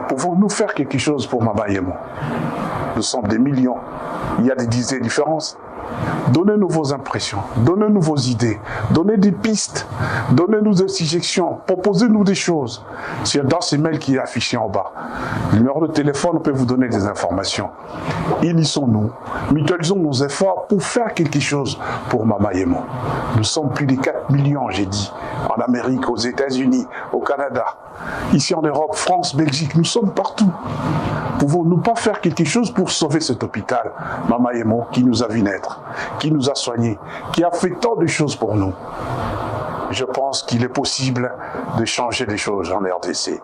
Pouvons-nous faire quelque chose pour Mabayemo? Nous sommes des millions. Il y a des dizaines de différences. Donnez-nous vos impressions, donnez-nous vos idées, donnez des pistes, donnez-nous des suggestions, proposez-nous des choses. C'est dans ce mail qui est affiché en bas. Le numéro de téléphone peut vous donner des informations. Unissons-nous, mutualisons nos efforts pour faire quelque chose pour Mabayemo. Nous sommes plus de 4 millions, j'ai dit, en Amérique, aux États-Unis, au Canada, ici en Europe, France, Belgique, nous sommes partout. Pouvons-nous pas faire quelque chose pour sauver cet hôpital, Mabayemo, qui nous a vu naître, qui nous a soignés, qui a fait tant de choses pour nous? Je pense qu'il est possible de changer les choses en RDC.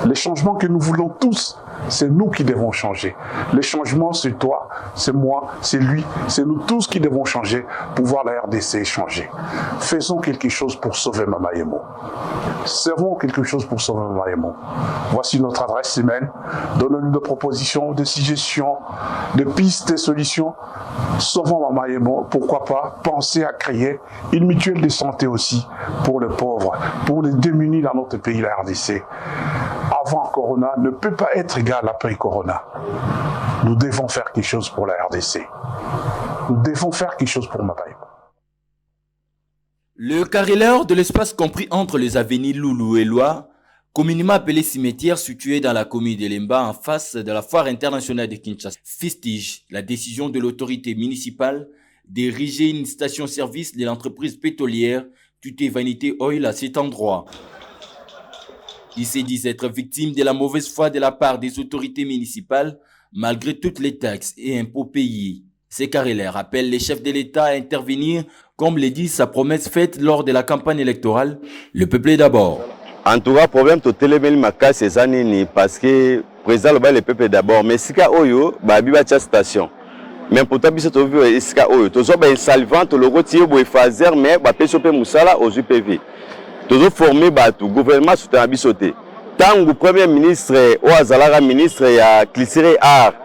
Les changements que nous voulons tous, c'est nous qui devons changer. Les changements, c'est toi, c'est moi, c'est lui, c'est nous tous qui devons changer pour voir la RDC changer. Faisons quelque chose pour sauver Mabayemo. Servons quelque chose pour sauver Mabayemo. Voici notre adresse email. Donnez-nous des propositions, des suggestions, des pistes, des solutions. Sauvons Mabayemo. Pourquoi pas penser à créer une mutuelle de santé aussi pour les pauvres, pour les démunis dans notre pays, la RDC. Avant Corona ne peut pas être égal après Corona. Nous devons faire quelque chose pour la RDC. Nous devons faire quelque chose pour Mabayemo. Le carreleur de l'espace compris entre les avenues Loulou et Loire, communément appelé cimetière, situé dans la commune de Lemba en face de la foire internationale de Kinshasa, fustige la décision de l'autorité municipale d'ériger une station-service de l'entreprise pétrolière Tuté Vanité Oil à cet endroit. Ils se disent être victimes de la mauvaise foi de la part des autorités municipales, malgré toutes les taxes et impôts payés. Ces carreleurs appellent les chefs de l'État à intervenir, comme le dit sa promesse faite lors de la campagne électorale, le peuple d'abord. En tout cas, problème total est makas ces années parce que président le peuple d'abord, mais si oyo babiba cha station. Mais pour tabi cette oyo iska oyo, tozo ba insalvant to logo tie bo fazer mais ba pesope musala aux UPV. Tozo formé batu gouvernement soutien bisoté. Tangu premier ministre o azalaka ministre ya Clisserie Art.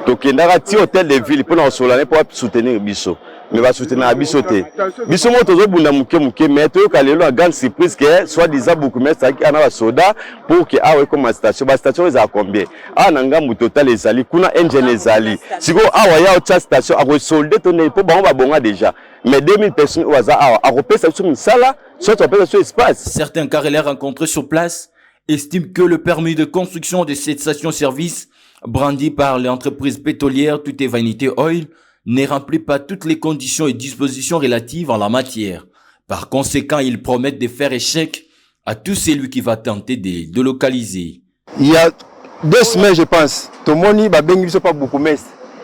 Tokendaka ti hôtel de ville pour nous solane pour soutenir biso. Mais va soutenir biso te. Biso mo tozo bunda muke mais to kalelo a grande surprise que soit disant beaucoup mais ça qui ana ba soda pour que awe comme station ba station za combien. Ah nanga mu total ezali kuna engine ezali. Siko awa ya autre station a solder to ne po ba bonga déjà. Mais 2000 personnes au hasard a repéré sur une salle, soit on sur espace. Certains carreleurs rencontrés sur place estiment que le permis de construction de cette station-service brandi par l'entreprise pétrolière Tuté Vanité Oil ne remplit pas toutes les conditions et dispositions relatives en la matière. Par conséquent, ils promettent de faire échec à tout celui qui va tenter de délocaliser. Il y a 2 semaines, je pense, tout le monde va bénéficier pas beaucoup mais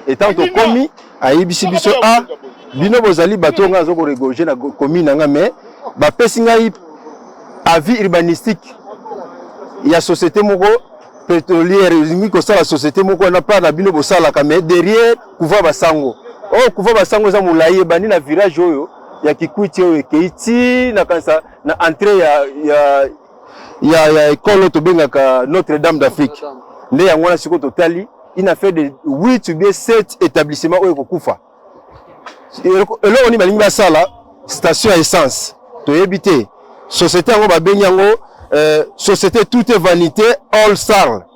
étant tout commis à IBC a bino bozali batonga zoko regoger na commune nga mais ba pesinga avis urbanistique il y a société moko pétrolière ngi ko sala société moko na pas na bino bosala mais derrière kuva basango kuva basango za mulaye bani na village oyo ya Kikwiti oyo keiti na kansa na entrée ya école to bengaka Notre-Dame d'Afrique ne yango na siko totali il a fait de 8 ou bien 7 établissements oyo kokufa. Et là, on y a sala station à essence. To éviter société en ba benyango société toute vanité all star.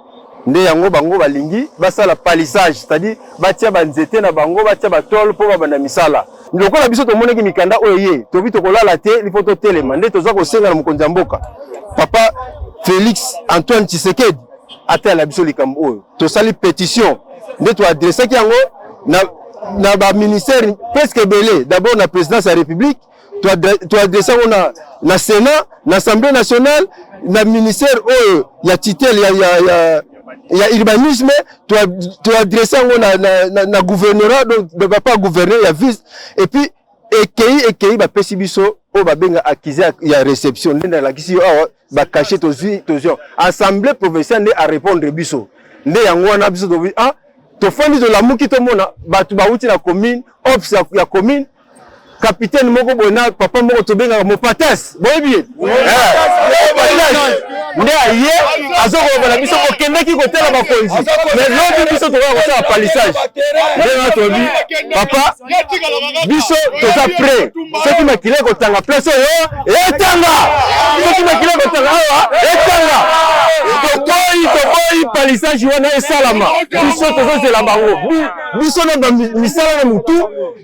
Né yango bango balingi basala palissage, c'est-à-dire batia banzete na bango batia batol po ba na misala. Ndoko la biso to moneki mikanda oye, to bito ko lala te, il faut to telema ndé to za ko senga na mokonzi mboka. Papa Félix Antoine Tshisekedi ata la biso likambo oyo. To sali pétition ndé to adresser ki yango na ba ministère presque belé d'abord la présidence de la République tu adresser na Sénat na Assemblée nationale na ministère ya titel ya urbanisme tu adresser na gouvernorat donc de pas gouverner ya vice et puis ekei ba pesi biso o ba benga accusé ya réception ndenda la kisi ba caché tozo assemblée provinciale ne a répondre biso nde yango wana biso to to fandi de la muki to mona batu ba uti na commune ops ya commune capitaine moko bona papa moko to benga mo patas boyebi nde aye azoko bala biso ko kendeki ko tela ba konzi mais l'autre biso to ko sa palissage nde to bi papa biso to sa prêt ce qui makile ko tanga place yo etanga ce qui makile ko tanga etanga to boy palissage wana esalama biso to so c'est la bango biso na misala na mutu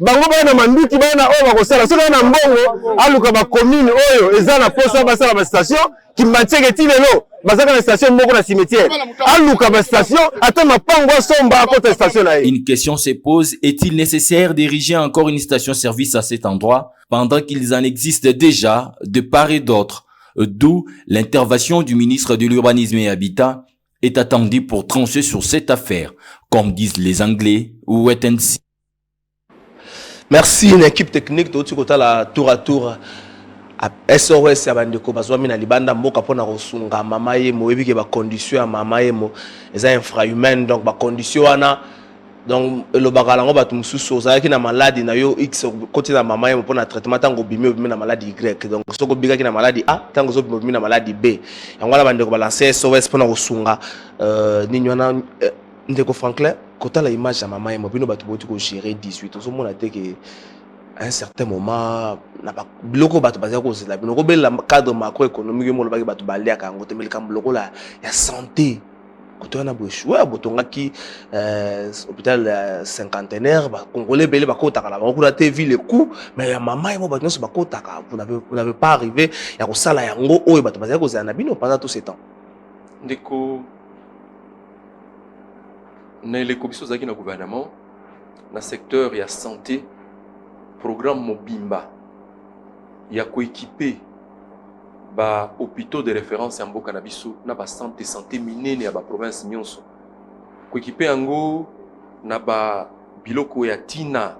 bango bana manduki bana o ba ko sala so na mbongo aluka ba commune oyo ezana posa ba sala ba station qui maintient ti lelo bazaka na station moko na cimetière aluka ba station ata mapango somba à côté station na. Une question se pose, est-il nécessaire d'ériger encore une station-service à cet endroit pendant qu'ils en existent déjà de part et d'autre, d'où l'intervention du ministre de l'Urbanisme et Habitat est attendue pour trancher sur cette affaire, comme disent les Anglais ou wait-and-see. Merci une équipe technique de Otukota la tour à tour. SOS ya bandeko bazwami na libanda mboka pona kosunga mama yemo ebike ba condition ya mama yemo eza infrahumaine donc ba condition wana donc le bagalango batu mususu ozalaki na maladie na yo x côté na mama yemo pona traitement tango bimi na maladie Y donc soko bigaki na maladie A tango zo bimi na maladie B yango la bandeko ba lancer SOS pona kosunga nini wana ndeko Franklin kota la image ya mama yemo bino batu boti ko gérer 18 ozo mona te que à un certain moment na ba biloko bato bazia ko zela bino ko bela cadre macroéconomique mo lobaki bato balia ka ngote melika biloko la ya santé koto na boshua botonga ki hôpital cinquantenaire ba congolais belé ba kota kala ba ko te ville coup mais ya mama mo bato so ba kota ka vous n'avez pas arrivé ya ko sala yango oyo bato bazia ko zela na bino pendant tout ce temps ndeko na les commissions zaki na gouvernement na secteur ya santé programme Mobimba ya coéquipé ba hôpitaux de référence en Mboka na biso na ba santé minene ya ba province nyonso coéquipé yango na ba biloko ya tina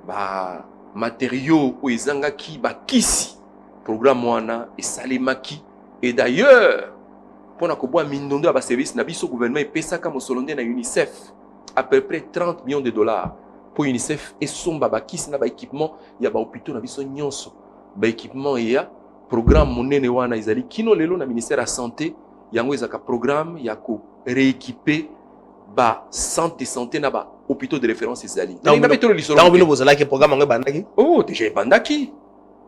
ba matériaux o ezangaki ba kisi programme wana esalemaki et d'ailleurs pona ko bwa mindondo ya ba service na biso gouvernement epesaka mosolonde na UNICEF à peu près 30 millions de dollars pour UNICEF et son babakis na ba équipement ya ba hôpitaux na biso nyonso ba équipement ya programme monene wana izali kino lelo na ministère ya santé yango ezaka programme ya ko rééquiper ba santé na ba hôpitaux de référence izali na betolo lisolo na bino bozala ke programme ngo bandaki déjà bandaki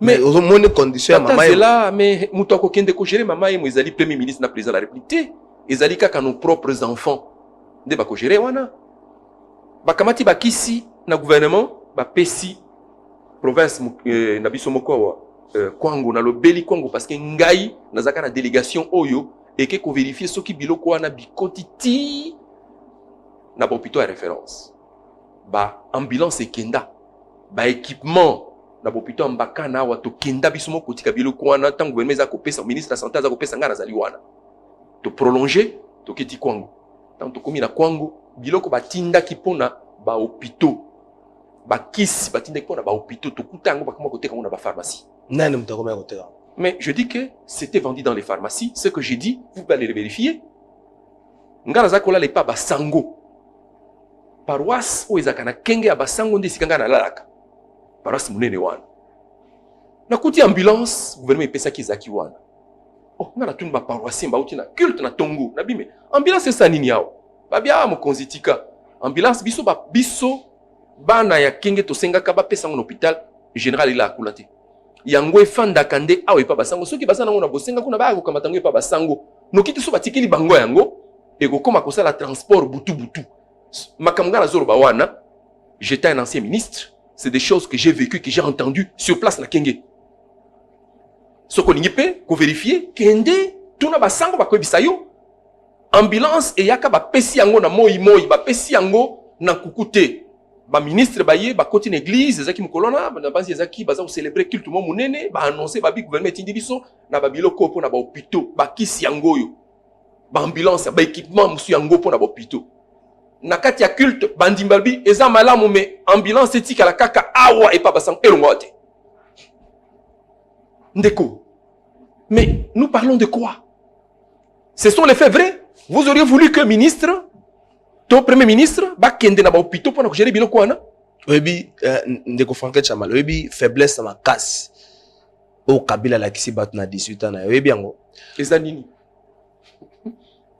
mais aux monnes conditions ya mama là mais muto akokende ko gérer mama yemo izali premier ministre na président de la République ezali kaka nos propres enfants nde ba ko gérer wana bakamati bakisi na gouvernement ba pesi province na biso moko kwango na lobeli kwango parce que ngai nazaka na délégation oyo eke ko vérifier soki biloko wana bikotiti na ba hôpital ya référence ba ambulance ekenda ba équipement na ba hôpital mbaka na wa to kenda biso moko tika biloko wana tant gouvernement za ko pesa ministre de la santé za ko pesa ngana zali wana to prolonger to keti kwango tant to komi na kwango biloko batinda kipona ba hôpitaux bakisi batinda kipona ba hôpitaux to kutango bakoma koteka na ba pharmacie nani mtakoma koteka mais je dis que c'était vendu dans les pharmacies ce que j'ai dit vous allez le vérifier ngala za kola les pas basango paroisse o ezaka na kenge ya basango ndi sikanga na lalaka paroisse munene wana na kuti ambulance gouvernement epesa ki zaki wana oh ngala tuni ba paroisse ba uti na culte na tongo na bime ambulance esa nini yao babia mokonzitika ambulance biso bana ya kenge to sengaka ba pesa ngona hôpital général ila akulate yango efanda kande awe pa basango soki basana ngona bosenga kuna ba ko kamatango pa basango nokiti so batikeli bango yango ekokoma kosala transport butu makamga na zoro ba wana j'étais un ancien ministre c'est des choses que j'ai vécu que j'ai entendu sur place na kenge soko ningipe ko vérifier kende tuna basango bakobisa yo ambulance et yaka ba pesi yango na moi ba pesi yango na kukute ba ministre ba ye ba koti na église ezaki mukolona na basi ezaki baza ko célébrer culte mo munene ba annoncer ba bi gouvernement tindi biso na ba biloko po na ba hôpitaux ba kisi yango yo ba ambulance ba équipement musu yango po na ba hôpitaux na kati ya culte bandimbalbi eza malamu me ambulance etika la kaka awa et pas basango elongo te Ndeko. Mais nous parlons de quoi? Ce sont les faits vrais. Vous auriez voulu que ministre, ton premier ministre, kende na ba hôpital pour gérer biloko wana? Oui, Ndeko Franklin Chamal, oui, faiblesse na casse. Au Kabila la kisi bat na 18 ans, oui bien go. Ezanini.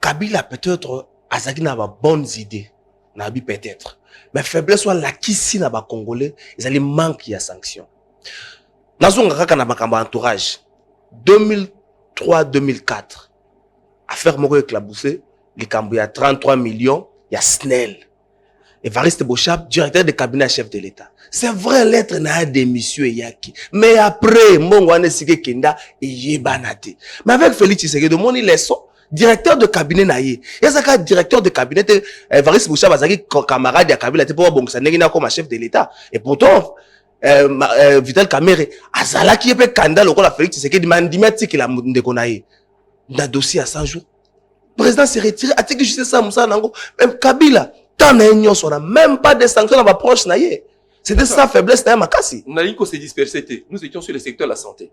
Kabila peut-être azaki na ba bonnes idées, na bi peut-être. Mais faiblesse soit la kisi na ba Congolais, ils allaient manquer ya sanction. Nazonga kaka na bakamba entourage. 2003-2004. Affaire moko éclaboussé, les Cambou y a 33 millions, il y a Snell. Evariste Bochab, directeur de cabinet chef de l'État. C'est vrai, lettre n'a démission et yaki. Mais après, Mongwane Sike Kenda et Yebanate. Mais avec Félix Tshisekedi, mon leçon, directeur de cabinet naïe. Et ça, directeur de cabinet, Evariste Bochab, azaki camarade de Kabila, te pour bon, ça n'est comme chef de l'État. Et pourtant, Vital Kamerhe, azala qui est pe kanda, le rôle Félix Tshisekedi, mandimati qu'il a ndekonaïe. Dans dossier à 100 jours. Le président s'est retiré, a dit que je sais ça, Moussa Nango, même Kabila. Tant n'ayons même pas de sanctions dans ma proche naïe. C'était ça faiblesse naïe makasi. Naliko s'est dispersé. Nous étions sur le secteur de la santé.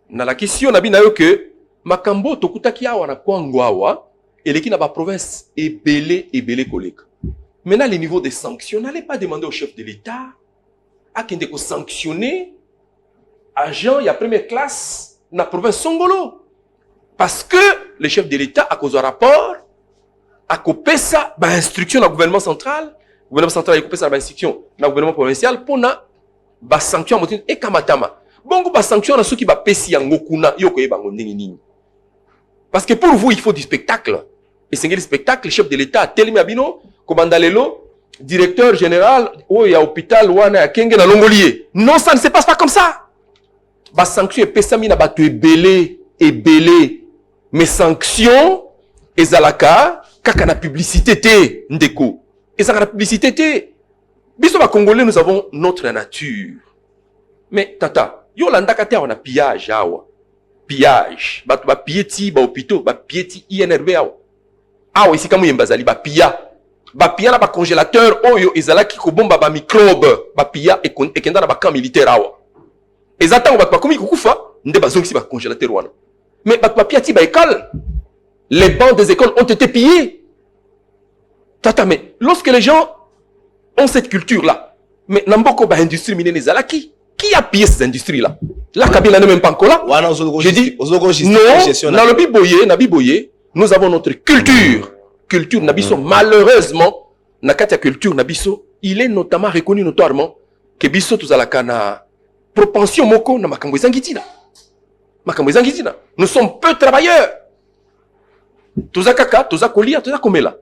Na la question nabi nayo que makambo tokutaki awa na kwangwawa et l'équipe na ba province est belé collègue. Maintenant les niveaux des sanctions, n'allez pas demander au chef de l'État à qui de sanctionner agent il y a première classe na province Songolo parce que le chef de l'État a causé un rapport a coupé ça, instruction dans le gouvernement central a coupé ça, instruction dans le gouvernement provincial pour na sanction et kamatama. Bon, sanction dans ceux qui va pesi yango kuna yoko yebango ndenge nini. Parce que pour vous il faut du spectacle. Et c'est le spectacle, le chef de l'État Telemi Abino, Komandalelo, directeur général, oh il y a hôpital wana ya Kenge na Longolier. Non, ça ne se passe pas comme ça. Sanction et pesami na batu ebele. Mais sanction ezalaka kaka na publicité te ndeko. Et ça na publicité te. Biso ba Congolais nous avons notre nature. Mais tata, yo landaka te on a pillage awa. Pillage. Ba pieti ba hôpitaux, ba pieti INRB awa. Awa ici kamu yembazali ba pilla. Ba pilla na ba congélateur oyo ezalaki ko bomba ba microbe. Ba pilla et kenda na ba camp militaire awa. Ezatanga ba komi kukufa nde bazongi si ba congélateur wana. Mais Bapiati école, les bancs des écoles ont été pillés. Tata, mais lorsque les gens ont cette culture-là, mais n'amboko ba industrie mine qui a pillé ces industries-là? La Kabila n'est même pas encore là. Je dis, non, dans le Biboye, nous avons notre culture. Culture Nabiso, malheureusement, Nakatia culture Nabiso, il est notamment reconnu notoirement que Biso Tuzalaka na propension moko na makambo ezangitina. Nous sommes peu travailleurs. Toza kaka, toza kolia, toza komela.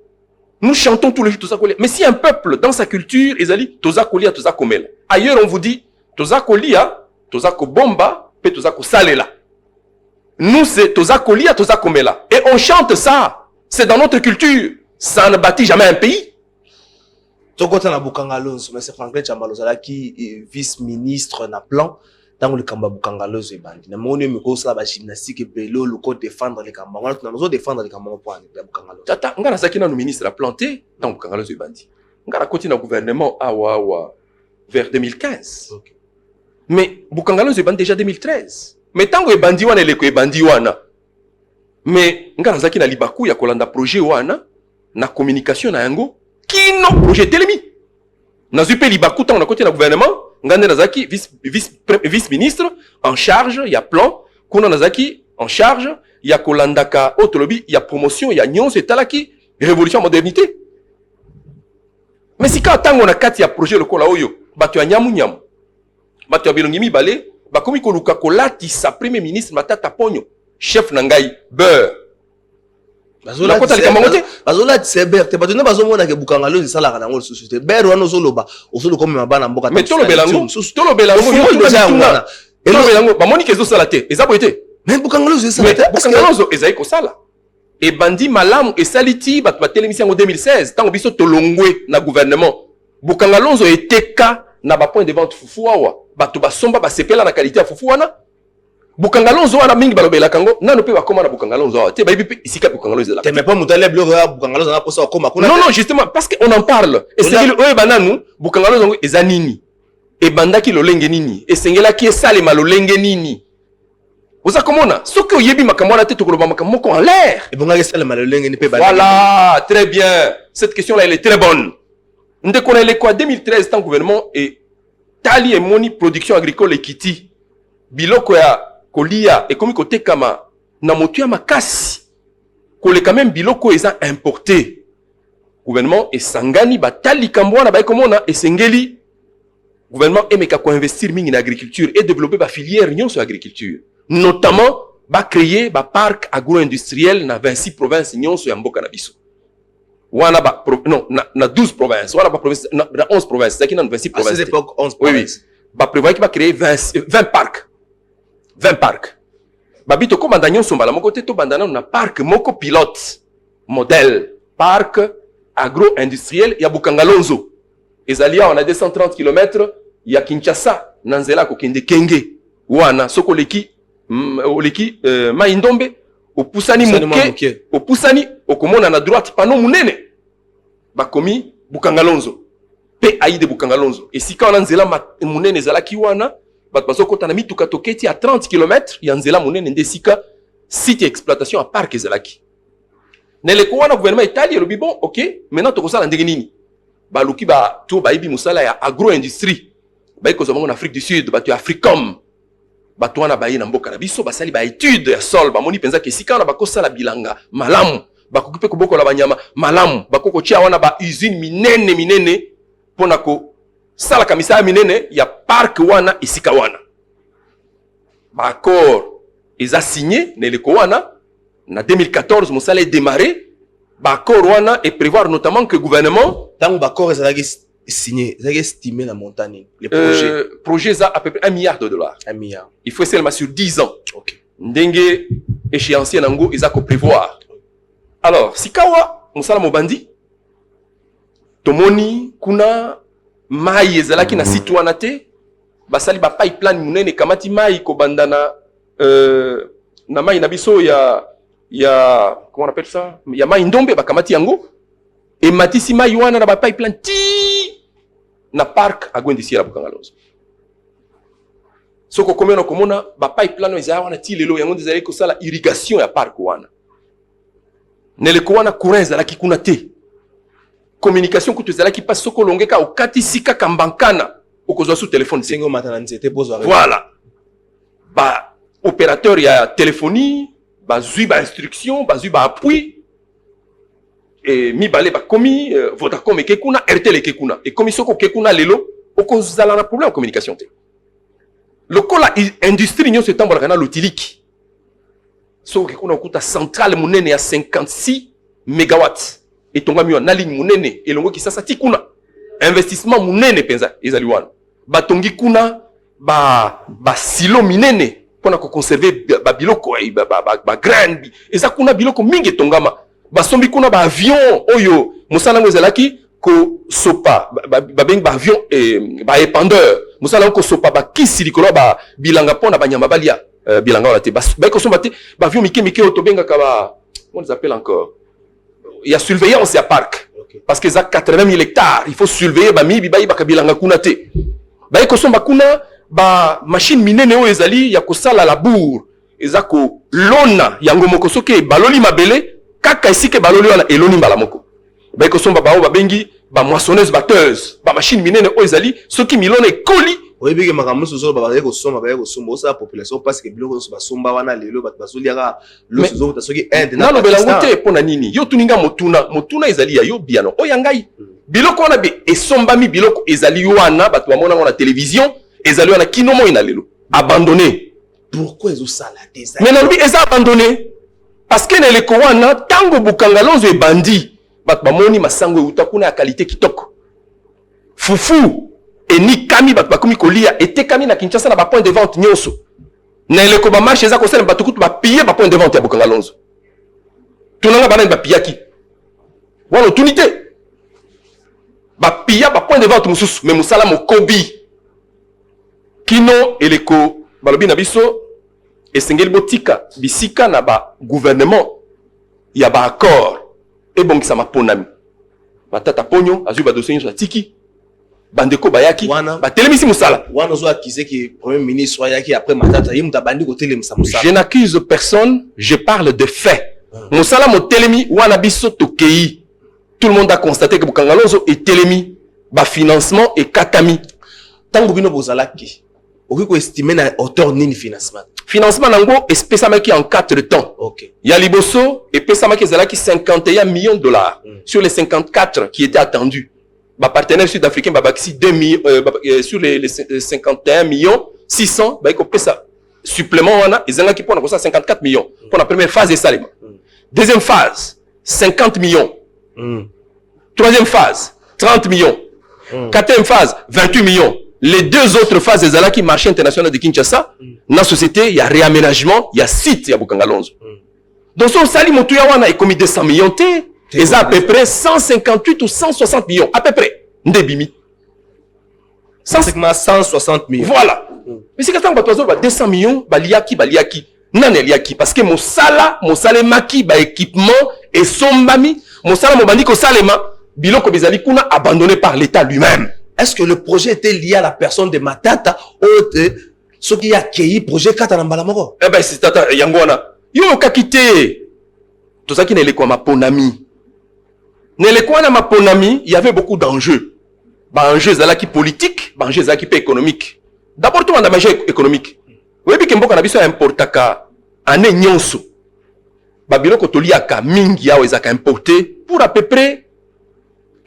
Nous chantons tous les jours toza kolia. Mais si un peuple dans sa culture, ezali toza kolia, toza komela. Ailleurs on vous dit toza kolia, toza kobomba, pe toza kosalela. Nous c'est toza kolia, toza komela. Et on chante ça. C'est dans notre culture. Ça ne bâtit jamais un pays. Tokota na Bukangalonzo, mais c'est Franklin Chambalozala qui vice-ministre na plan. Dans le Kamba Bukangalozo et Bandi. Na moni miko sa ba gymnastique belo le code défendre les Kamba. On nous défendre les Kamba pour aller Bukangalozo. Tata, ngana sakina no ministre a planté dans Bukangalozo et Bandi. Ngana continue au gouvernement awa vers 2015. Okay. Mais Bukangalozo et Bandi déjà 2013. Mais tant que Bandi wana le ko Bandi wana. Mais ngana sakina libaku ya kolanda projet wana na communication na yango kino projet telemi. Na zupe libaku tant on a continué au gouvernement. Ngande Nazaki, vice-ministre, en charge, il y a plan. Kuna Nazaki, en charge, il y a Kolandaka, Otolobi, il y a promotion, il y a Nyons et Talaki, révolution, modernité. Mais si quand on a 4, il y a projet le kola oyo, batu a nyamu nyamu, batu a bilongimi balé, bakomi koluka kolati sa premier ministre Matata Pogno, chef Nangai, beurre. Bazola c'est ber te batuna bazomona ke Bukangalozo sala kana ngol société ber wana zoloba osolo comme mabana mboka mais tolo belango et non belango ba moni kezo sala te ezabo été mais Bukangalozo sala te Bukangalozo ezai ko sala et bandi malamu et saliti bat télémission en 2016 tant biso tolongwe na gouvernement Bukangalozo était ka na ba point de vente fufu awa bato basomba ba sepela na qualité ya fufu wana Bukangalozo wana mingi balobela kango nano pe bakoma na Bukangalozo te bayibi pe isika Bukangalozo la. Te mais pas mutale blog ya Bukangalozo na posa koma kuna. Non justement parce que on en parle et c'est que oye bananu Bukangalozo ezanini e bandaki lolenge nini e sengela ki esale malolenge nini Oza komona, ce que yebi makambo na tete koloba makambo moko en l'air. Et bon, le maloleng ni pe ba. Voilà, très bien. Cette question-là, elle est très bonne. Ndé qu'on est quoi 2013 tant gouvernement et tali et moni production agricole ekiti. Biloko ya kolia et comme côté kama na motu ya makasi. Kole quand même biloko eza importé. Gouvernement et sangani ba tali kambwana ba komona et sengeli. Gouvernement emeka ko investir mingi na agriculture et développer ba filière union sur agriculture. Notamment ba créer ba parc agro-industriel na 26 provinces union sur mboka na biso. Wana ba non na 12 provinces, wana ba province na 11 provinces, c'est qui dans 26 provinces. À cette époque 11 provinces. Oui. Ba prévoir qui va créer 20 parcs. 20 parcs. Ba bito ko bandanyo sombala moko te to bandana na parc moko pilote modèle parc agro-industriel ya Bukangalonzo. Ezalia on a 230 km ya Kinshasa nanzela ko kende kenge. Wana soko leki Maindombe opusani moke opusani okomona na droite pano munene bakomi Bukangalonzo pe aide Bukangalonzo esika wana nzela munene zalaki wana bat bazokota na mituka toketi à 30 km ya nzela munene ndesika site exploitation à parc zalaki neleko wana gouvernement Italie lobi bon OK maintenant tokosala ndenge nini baluki ba to baibi musala ya agro-industrie baiko zamongo na Afrique du Sud batu Africom bato wana baye na mboka na biso basali ba étude ya sol bamoni penza ke sika na bakosala bilanga malamu bakokipe kobokola banyama malamu bakoko tia wana ba usine minene pona ko sala kamisa minene ya parc wana isika wana ba accord eza signé neleko wana na 2014 mosala démarré ba accord wana et prévoir notamment que gouvernement tant ba accord ezalaki signé, c'est estimé la montagne. Les projets ça à peu près $1 milliard. 1 milliard. Il faut seulement sur 10 ans. Ok. Ndenge échéancier nango ils a ko prévoir. Alors, sikawa musala mobandi tomoni kuna mai ezalaki na site wana te basali ba pipeline munene kamati mai ko bandana na mai na biso ya comment on appelle ça? Ya mai ndombe bakamati yango et matisi mai wana na ba pipeline ti na parc agro-industriel ya Bukangalonzo. Soko komena komona ba pipeline eza wana ti lelo yango ndezali ko sala irrigation ya parc wana. Neleko wana courant ezalaki kuna te. Communication kutu ezalaki pas soko longeka okati sika kambankana okozwa sous téléphone singo matana nzete bozo. Voilà. Ba opérateur ya téléphonie, ba zui ba instruction, ba zui ba appui. Et mibale ba komi Vodacom et kekuna RTL et kekuna et comme soko kekuna lelo okozala na problème en communication te. Lokola industrie nyo se tambola kana lotiliki. Soko kekuna okuta centrale munene ya 56 mégawatts et tongami na ligne munene elongo kisasa tikuna investissement munene penza ezali wana. Batongi kuna ba silo minene pona ko conserver ba biloko ba grain eza kuna biloko mingi tongama. Basombi kuna ba avion oyo musala ngo ezalaki ko sopa ba beng ba avion ba épandeur musala ko sopa ba kisi likolo ba bilanga pona ba nyama balia bilanga wala te ba ko somba te ba avion mike oto benga ka ba on les appelle encore il y a surveillance ya parc parce que ça 80 000 hectares il faut surveiller ba mibi ba ka bilanga kuna te ba ko somba kuna ba machine minene oyo ezali ya ko sala labour ezako lona yango moko soke baloli mabele kaka isike baloli wana eloni mbala moko ba ko somba ba bengi ba moissonneuse batteuse ba machine minene o ezali soki milona ekoli oyebike makambo sozo ba ko somba osa population parce que biloko so ba somba wana lelo ba bazoli aka lo sozo ta soki end na lo belango te pona nini yo tuninga motuna ezali ya yo biano o yangai biloko wana be esombami biloko ezali wana bato bamona na télévision ezali wana kino mo ina lelo abandonné. Pourquoi ezo sala des mais na lobi eza abandonné parce que neleko wana tango Bukangalonzo e bandi bat bamoni masango utakuna ya qualité kitoko fufu eni kami bat bakomi kolia ete kami na Kinshasa na ba point de vente nyonso na eleko ba marché za ko sala batukutu ba piller ba point de vente ya Bukangalonzo tunanga bana ba piyaki wala tunité ba pilla ba point de vente mususu mais musala mokobi kino eleko balobi na biso esengeli botika bisika na ba gouvernement ya ba accord et bon ça m'a ponami matata ponyo azui ba dossier sur tiki bandeko bayaki ba telemisi musala wana zo accuser que premier ministre yaki après matata yimuta bandi ko telemisa musala. Je n'accuse personne, je parle de faits. Musala mo telemi wana biso tokei. Tout le monde a constaté que Bukangalonzo est telemi ba financement et katami. Tango bino bozalaki oki ko estimer na hauteur nini financement. Financement nango epesamaki en 4 temps. OK. Ya liboso epesamaki ezalaki 51 millions de dollars sur les 54 qui étaient attendus. Ba partenaire sud-africain babakisi 2 millions sur les 51 millions 600 ba ko pesa supplément wana ezangaki pona ko 54 millions pour la première phase de Salema. Deuxième phase 50 millions. Troisième phase 30 millions. Quatrième phase 28 millions. Les deux autres phases des Alaki marché international de Kinshasa, dans la société, il y a réaménagement, il y a site, il y a Bukangalonzo. Donc, son sali motuya wana est commis 200 millions, et ça à peu près 158 ou 160 millions, à peu près. Ndebimi. 160 millions. Voilà. Mais c'est quand on 200 millions, baliaki. Non, liaki. Parce que mon maki, équipement, et son mami, mon mobandi ko salema, biloko bizali kuna abandonné par l'État lui-même. Est-ce que le projet était lié à la personne de Matata ou ce qui a accueilli le projet Katanambalamoko? Eh ben, c'est Tata Yangwana. Yo kakité. Tout ça qui n'est pas ma ponami. N'est pas ma ponami, il y avait beaucoup d'enjeux. Bah, enjeux zalaki politique, bah, enjeux zalaki économique. D'abord, tout le monde a enjeu économique. Oui, puis Kembo Kanabiso importaka ane nyonso. Babilo Kotoliaka mingi ya wezaka importé pour à peu près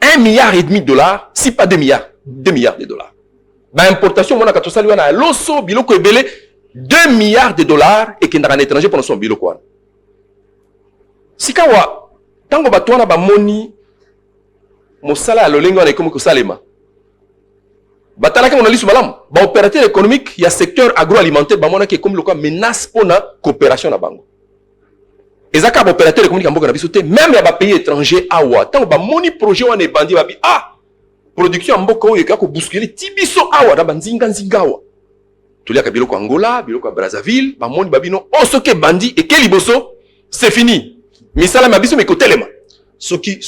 1,5 milliard de dollars, si pas 2 milliards. 2 milliards de dollars. Bah, importation, mon akato sali wana loso biloko ebele 2 milliards de dollars et qui n'a un étranger pour son biloko wana. Sikawa, tango batwana ba moni mosala ya lolengo wana ekomi kosalema. Batalaka mon alisu balam, ba opérateur économique, il y a secteur agroalimentaire ba mona qui est comme le menace pour la coopération na bango. Ezaka ba opérateur économique amboka na biso te, même ya ba pays étranger awa, tango ba moni projet wana ebandi ba bi production mboka oyo ekako bousculer tibiso awa na banzinga awa. Tuliaka biloko Angola, biloko Brazzaville, ba moni babino osoke bandi et ke liboso, c'est fini. Misala mabiso me kotelema. Ceux qui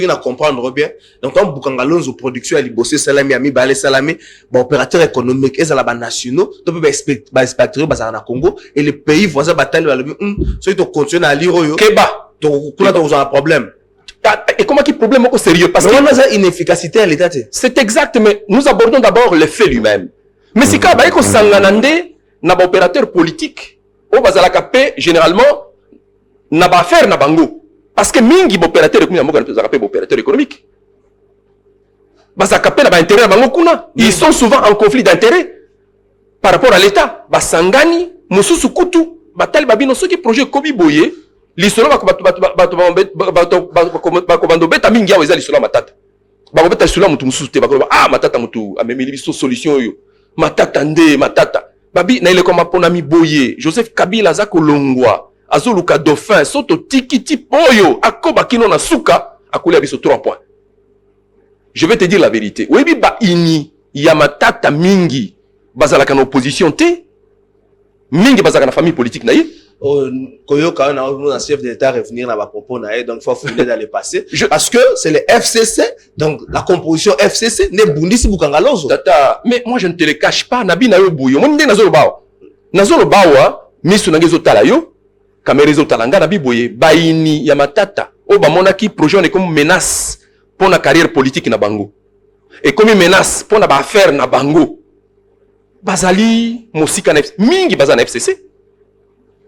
na comprendre bien. Donc quand Bukangalonzo production à liboso salami ami balé salami, ba opérateur économique ezala ba nationaux, to pe ba expecter ba na Congo et les pays voisins bataille ba le ceux qui continuent à lire yo. Keba, to kuna to un problème. Et comment qu'il problème au sérieux parce que on a une inefficacité à l'état. C'est exact, mais nous abordons d'abord le fait lui-même. Mais si quand baiko sanganande na ba opérateur politique au bazala kapé généralement na ba faire na bango parce que mingi opérateur économique bazala kapé na ba intérêt na bango kuna ils sont souvent en conflit d'intérêt par rapport à l'état ba sangani mususu kutu batali babino soki projet kobi boye lisolo bakobando beta mingi awo eza lisolo matata bakobeta lisolo mutu mususu te bakoloba matata mutu amemeli biso solution oyo matata nde matata babi na ile koma pona mi boye Joseph Kabila za kolongwa azoluka dauphin soto tikiti poyo akoba kino na suka akolia biso 3 points. Je vais te dire la vérité. Webi ba ini ya matata mingi bazalaka na opposition te mingi bazalaka na famille politique na ye. Koyoka na un chef d'État revenir dans ma propos na donc faut fouiller dans le passé parce que c'est le FCC donc la composition FCC ne bundisi Bukangalonzo tata mais moi je ne te le cache pas nabi na yo buyo mon ndé nazolo bawa misu na ngezo tala yo kamera zo talanga nabi boye baini ya matata o ba monaki projet ne comme menace pour la carrière politique na bango et comme menace pour na ba affaire na bango bazali musika na mingi bazana FCC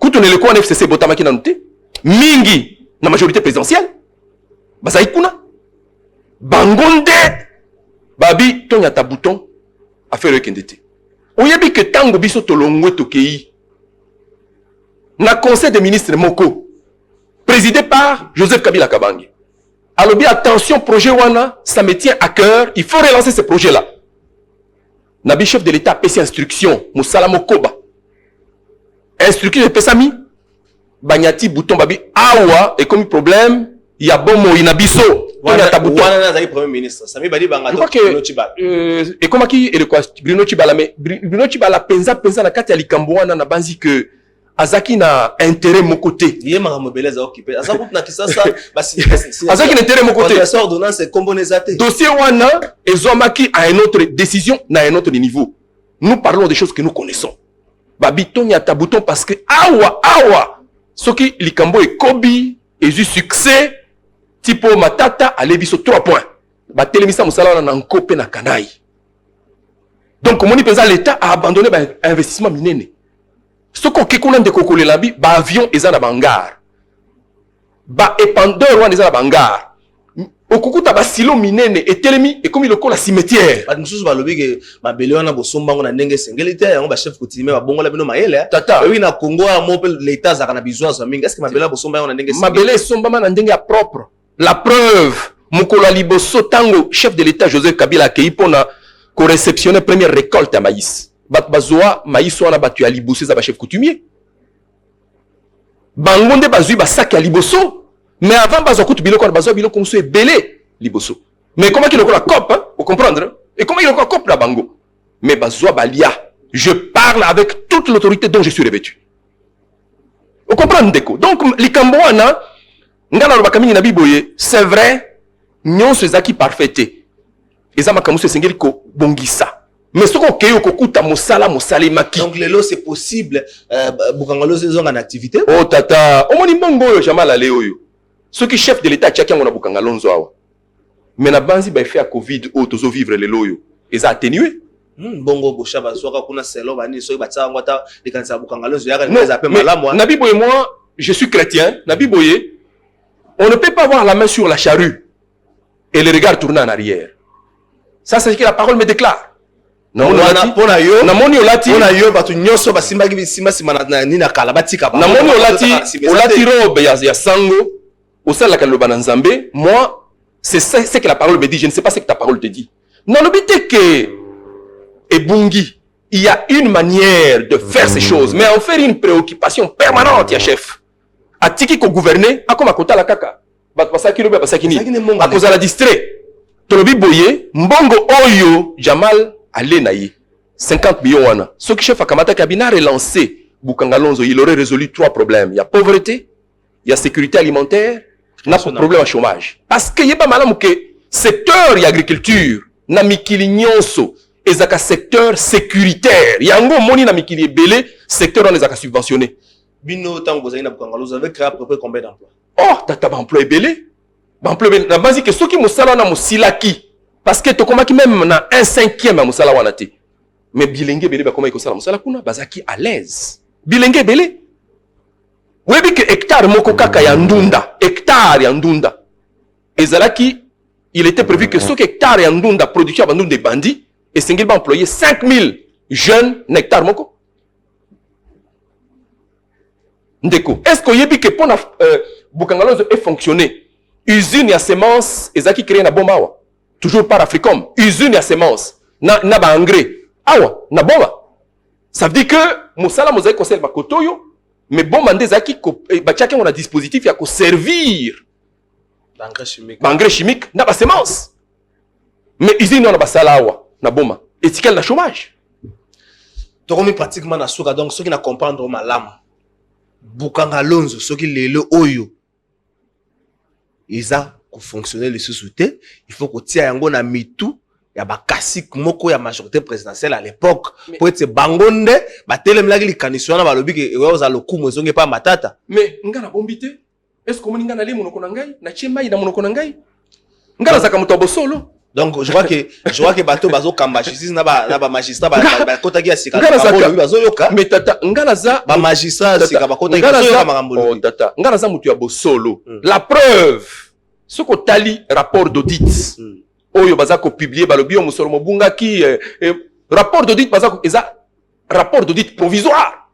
Koutou ne le quoi en FCC botamaki na noté mingi na majorité présidentielle bazai kuna bangonde babi tonya ta bouton affaire ekendete oyebi que tango biso tolongwe tokei na conseil des ministres moko présidé par Joseph Kabila Kabange alobi attention projet wana ça me tient à cœur il faut relancer ce projet là nabi chef de l'état PC instruction musala mokoba instruction de Pesami Banyati bouton babi awa et comme problème il y a bon mot inabiso wana ta bouton wana na premier ministre Sami Badi banga Bruno Tshibala et comment qui et le quoi Bruno Tshibala mais Bruno Tshibala penza na kati ya likambo wana na banzi que azaki na intérêt mon côté. Il y a un belé à occuper. À ça, vous n'avez ça, Azaki na intérêt mon côté. La ordonnance c'est comme bonne dossier wana ezomaki à une autre décision, na un autre niveau. Nous parlons des choses que nous connaissons. Babiton y a tabouton parce que awa soki likambo et kobi et eu succès tipo matata alebi sur 3 points. Ba telemisa musala na nkope na kanai. Donc moni pesa l'état a abandonné ba investissement minene. Ce qu'on kekuna de kokole labi ba avion eza na bangar. Ba épandeur wana eza na bangar. Okukuta ba silo minene etelemi et comme il la cimetière. Ba mususu ba lobi ke ba belé wana bosomba ngona ndenge sengelite yango ba chef coutumier ba bongola bino maele. Tata. Oui na Congo a mo l'état za kana besoin za mingi. Est-ce que ma belé bosomba ngona ndenge ma belé somba na ndenge propre. La preuve, mukolo liboso tango chef de l'état Joseph Kabila akei pona ko réceptionner première récolte à maïs. Bat bazoa maïs wana batu ya liboso za ba chef coutumier. Bangonde bazui ba sac ya liboso. Mais avant, bazo kutu biloko na bazo biloko muso ebele liboso. Mais comment qu'il a la COP, hein, vous comprendre? Et comment il a la COP la bango? Mais bazo balia. Je parle avec toute l'autorité dont je suis revêtu. Vous comprenez Ndeko? Donc likambo wana ngana lo bakamini na biboye, c'est vrai, nyonso ezaki parfaité. Eza makamuso esengeli ko bongisa. Mais ce qu'on keyo kokuta mosala maki. Donc lelo c'est possible bukangalo saison en activité. Oh tata, omoni mbongo oyo jamala leo yo. Ceux qui chef de l'état tchaki ngona bukanga lonzo awa. Mais na banzi ba effet à Covid o tozo vivre le loyo. Ils a atténué. Bongo bosha bazoka kuna selo bani so batsa ngota likanza bukanga lonzo yaka les appelle malamu. Nabi boye moi, je suis chrétien, Nabi boye, on ne peut pas avoir la main sur la charrue et le regard tourné en arrière. Ça c'est ce que la parole me déclare. Non, pona yo. Na moni olati. Pona yo batu nyonso basimba ki bisima simana ni na kala batika ba. Na moni olati robe ya sango. Au sein de la Kalobana Nzambe, moi, c'est ce que la parole me dit. Je ne sais pas ce que ta parole te dit. Non, le but est que, Ebungi, il y a une manière de faire ces choses, mais en faire une préoccupation permanente, ya chef. A tiki ko gouverner, a comme à kota la kaka. Bat pasaki lobe pasaki ni. A cause à la distrait. Tolobi boye, mbongo oyo, Jamal, allez naïe. 50 millions wana. Ce que chef Akamata Kabina a relancé, Bukangalonzo, il aurait résolu 3 problèmes. Il y a pauvreté, il y a sécurité alimentaire, n'a pas de problème à chômage. Parce que y a pas mal que secteur y agriculture, na mikili nyonso, ezaka secteur sécuritaire. Y a un gros moni na mikili belé, secteur on les a subventionné. Bino tango vous avez créé à peu près combien d'emplois? Oh, t'as emploi belé. Emploi belé. Na base que ceux qui musala na musilaki. Parce que to komaki même na 1/5 à musala wanate. Mais bilenge belé ba comment il kosala musala kuna bazaki à l'aise. Bilenge belé. Webi que hectare moko kaka ya ndunda, hectare ya ndunda. Ezalaki, il était prévu que ce hectare ya ndunda production ya ndunda des bandits et sengeli ba employer 5000 jeunes hectare moko. Ndeko, est-ce que yebi que pona Bukangalonzo est fonctionné? Usine ya semence ezaki créé na bomba. Toujours par Africom. Usine ya semence na ba engrais. Awa, na bomba. Ça veut dire que Moussala Mosaïque conseille ba kotoyo. Mais bon, mandé zaki bachaki on a dispositif ya ko servir engrais chimique na ba semence. Mais usine on a ba salawa na boma étiquette na chômage. Tokomi pratiquement na soka donc ceux qui na comprendre malamu. Bukangalonzo ceux qui lelo oyo. Isa ko fonctionner les sous-soutés, il faut ko tia yango na mitu. Ya bakasik moko ya majorité présidentielle à l'époque pour être bangonde batele mlaki likaniswa na balobi ke oza lokumu ezonge pa matata mais ngana bombité est-ce que moni ngana le monoko na ngai na chemba ina monoko na ngai ngana zaka mutobo solo donc je crois que bato bazo kamba justice na ba magistrat ba kota ki asika bazo yoka mais tata ngana za ba magistrat sika ba kota ki bazo yoka makambo oh tata ngana za mutu ya bosolo la preuve ce ko tali rapport d'audit oyo bazako publier balobi o musoro mobunga ki rapport d'audit bazako eza rapport d'audit provisoire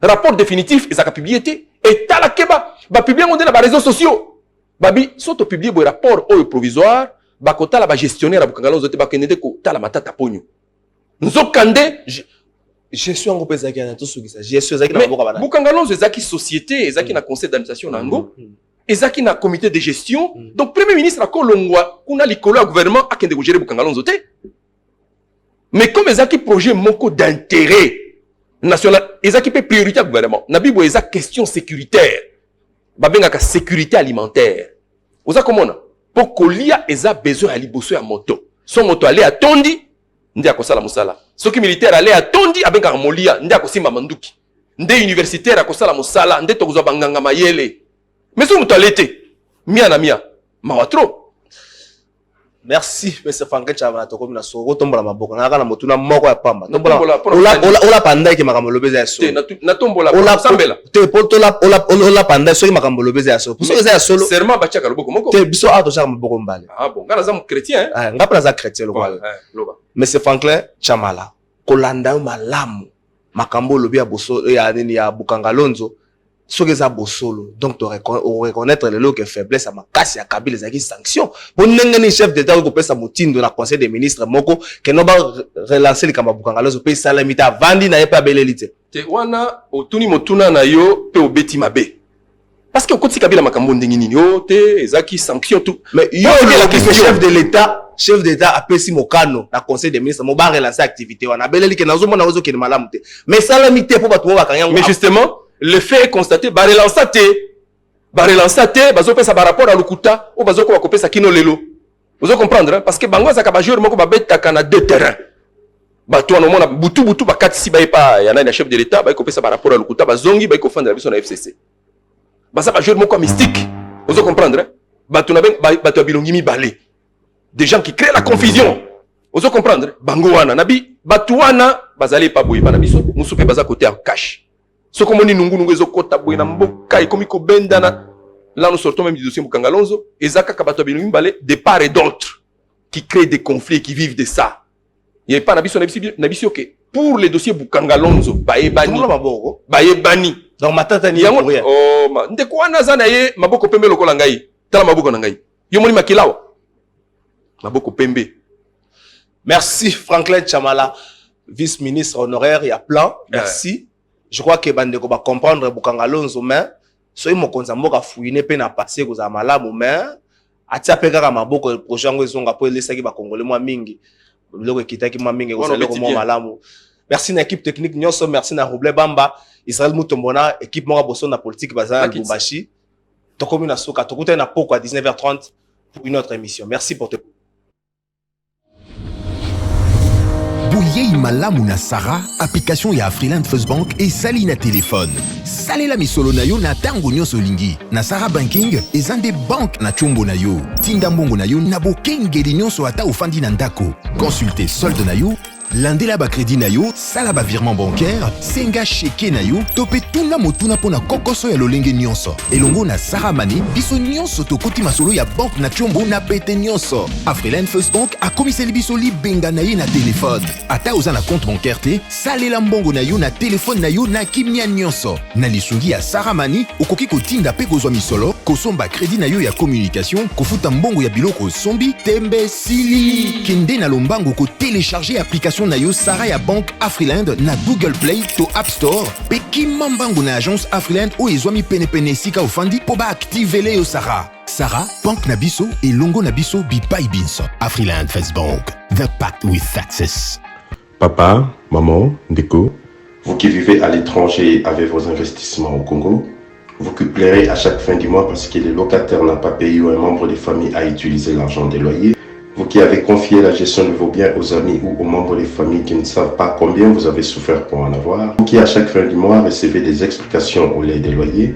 rapport définitif ezaka publié té et tala keba ba publier on na ba réseaux sociaux babi soto publier bo rapport oyo provisoire bakota la ba gestionnaire Bukangalonzo te bakenede ko tala matata ponyo nzokande gestion ngo pesa ki na to sukisa gestion ezaki na boka bana Bukangalonzo ezaki société ezaki na conseil d'administration nango ezaki na comité de gestion. Donc premier ministre a kolongwa kuna likolo ya gouvernement akende ko gérer Bukangalonzo te. Mais comme ezaki projet moko d'intérêt national eza qui peut priorité au gouvernement na bibo eza question sécuritaire babengaka sécurité alimentaire oza komona pour kolia eza besoin ya liboso ya moto so moto ale atondi ndi akosala musala soki militaire ale atondi abengaka molia ndi akosimba manduki nde universitaire akosala musala nde tokozwa banganga mayele mais so moto alete mia na mia mawa trop. Merci, monsieur Franck Chavana, to comme na soro tombola maboko na kana motuna moko ya pamba. Ola panda ki makambo lobeza ya solo. Na tombola ola sambela. Te poto ola panda so ki makambo lobeza ya solo. Puso eza ya solo. Serment ba chaka loboko moko. Te biso ato chaka maboko mbale. Ah bon, ngana za chrétien hein. Ah, ngapa za chrétien lokola. Loba. Monsieur Franklin Chamala, kolanda malamu makambo lobi ya boso ya nini ya Bukangalonzo. Ce que ça bosolo donc tu reconnaître le lot que faiblesse à ma casse ya Kabila za qui sanction pour n'engagner chef d'état ko pesa mutindo na conseil des ministres moko que no ba relancer le Kamabukangalozo pe salamita vandi na yepa belelite te wana otuni motuna na yo pe obeti mabe parce que okoti Kabila makambo ndenge nini yo te ezaki sanction tout mais yo la question chef d'état a pesi mokano na conseil des ministres mo ba relancer activité wana beleli ke nazo mona ozo ke malamu te mais salamité pour bato ba kanyanga mais justement le fait est constaté, bah relançate, bazo pesa par rapport à l'Ukuta, ou bazo ko pesa kino lelo. Vous comprendre, parce que bango za ka ba joueur moko ba beta kana deux terrains. Ba toi no mona butu ba katisi ba epa ya na chef de l'état, ba ko pesa par rapport à l'Ukuta, ba zongi ba ko fendre la biso na FCC. Ba ça ba joueur moko mystique. Vous comprendre, ba tu na ben ba tu bilongi mi balé. Des gens qui créent la confusion. Vous comprendre, bango wana nabi ba tu wana bazali pa boy ba na biso, musupe baza côté en cash. Ce que moni nungu ezo kota boy na mboka ikomi ko bendana là nous sortons même du dossier Bukangalonzo ezaka kabato bilungi balé de part et d'autre qui créent des conflits qui vivent de ça. Il y a pas na biso OK pour les dossiers Bukangalonzo baebani donc matata ni yango oh ndeko wana zana ye maboko pembe lokola ngai tala maboko na ngai yo moni makilawa maboko pembe. Merci Franklin Chamala, vice-ministre honoraire ya plan. Merci. Je crois que bandeko ba comprendre Bukangalonzo mais soyi mokonza mboka fouiner pe na passer ko za malamu mais atia pe kaka maboko projet ngo ezonga po elesaki ba congolais moi mingi loko ekitaki moi mingi ko sala ko malamu. Merci na équipe technique nyonso, merci na Rouble Bamba Israël Mutombona équipe moko boso na politique bazana Lubumbashi to komi na soka to kuta na poko à 19h30 pour une autre émission. Merci pour Bouyei malamu na Sarah, application ya Afriland First Bank et sali na téléphone. Salela misolo na yo na tango nyonso lingi. Na Sarah Banking, ezande bank na chombo na yo. Tinda mbongo na yo na bokengeli nyonso ata ofandi na ndako. Consultez solde na yo, landela ba crédit na yo, sala ba virement bancaire, senga cheke na yo, topé tuna motuna pona kokoso ya lolenge nyonso. Elongo na Sarah Money, biso nyonso tokoti masolo ya bank na chombo na pete nyonso. Afriland First Bank a komiseli biso li benga na ye na téléphone. Ata oza na compte bancaire te, salela mbongo na yo na téléphone na yo na kimia nyonso. Na lisungi ya Sarah Money, okoki kotinda pe kozwa misolo, kosomba crédit na yo ya communication, kofuta mbongo ya biloko sombi, tembe sili. Kende na lombango ko télécharger application na yo Sarah ya Bank Afriland na Google Play to App Store pe kimambango na agence Afriland o ezwami pene sika ofandi po ba activer yo Sarah. Sarah, Bank na biso et longo na biso bipai binso. Afriland First Bank, the pact with success. Papa, maman, Ndeko, vous qui vivez à l'étranger avec vos investissements au Congo, vous qui pleurez à chaque fin du mois parce que le locataire n'a pas payé ou un membre de famille a utilisé l'argent des loyers. Vous qui avez confié la gestion de vos biens aux amis ou aux membres des familles qui ne savent pas combien vous avez souffert pour en avoir. Vous qui à chaque fin du mois recevez des explications au lait des loyers.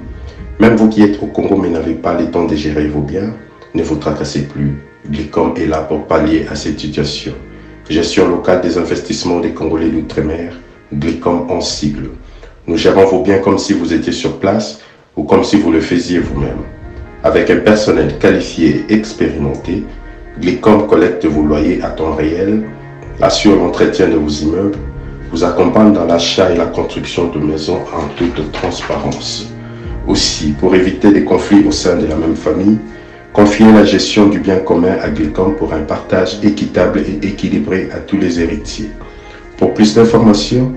Même vous qui êtes au Congo mais n'avez pas le temps de gérer vos biens, ne vous tracassez plus. Glicom est là pour pallier à cette situation. Gestion locale des investissements des Congolais d'outre-mer, Glicom en sigle. Nous gérons vos biens comme si vous étiez sur place ou comme si vous le faisiez vous-même. Avec un personnel qualifié et expérimenté, Glicom collecte vos loyers à temps réel, assure l'entretien de vos immeubles, vous accompagne dans l'achat et la construction de maisons en toute transparence. Aussi, pour éviter des conflits au sein de la même famille, confiez la gestion du bien commun à Glicom pour un partage équitable et équilibré à tous les héritiers. Pour plus d'informations,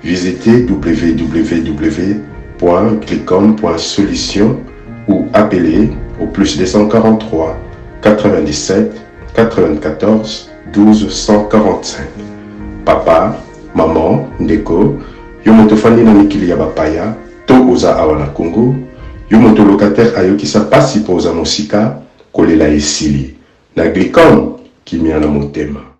visitez www.glicom.solution ou appelez au plus 243 97 94 12 145. Papa, maman, Ndeko, yo moto fandi na mikili ya bapaya to oza awa na Congo, yo moto locataire ayokisa pasi po oza mosika kolela esili na Glicom kimia na motema.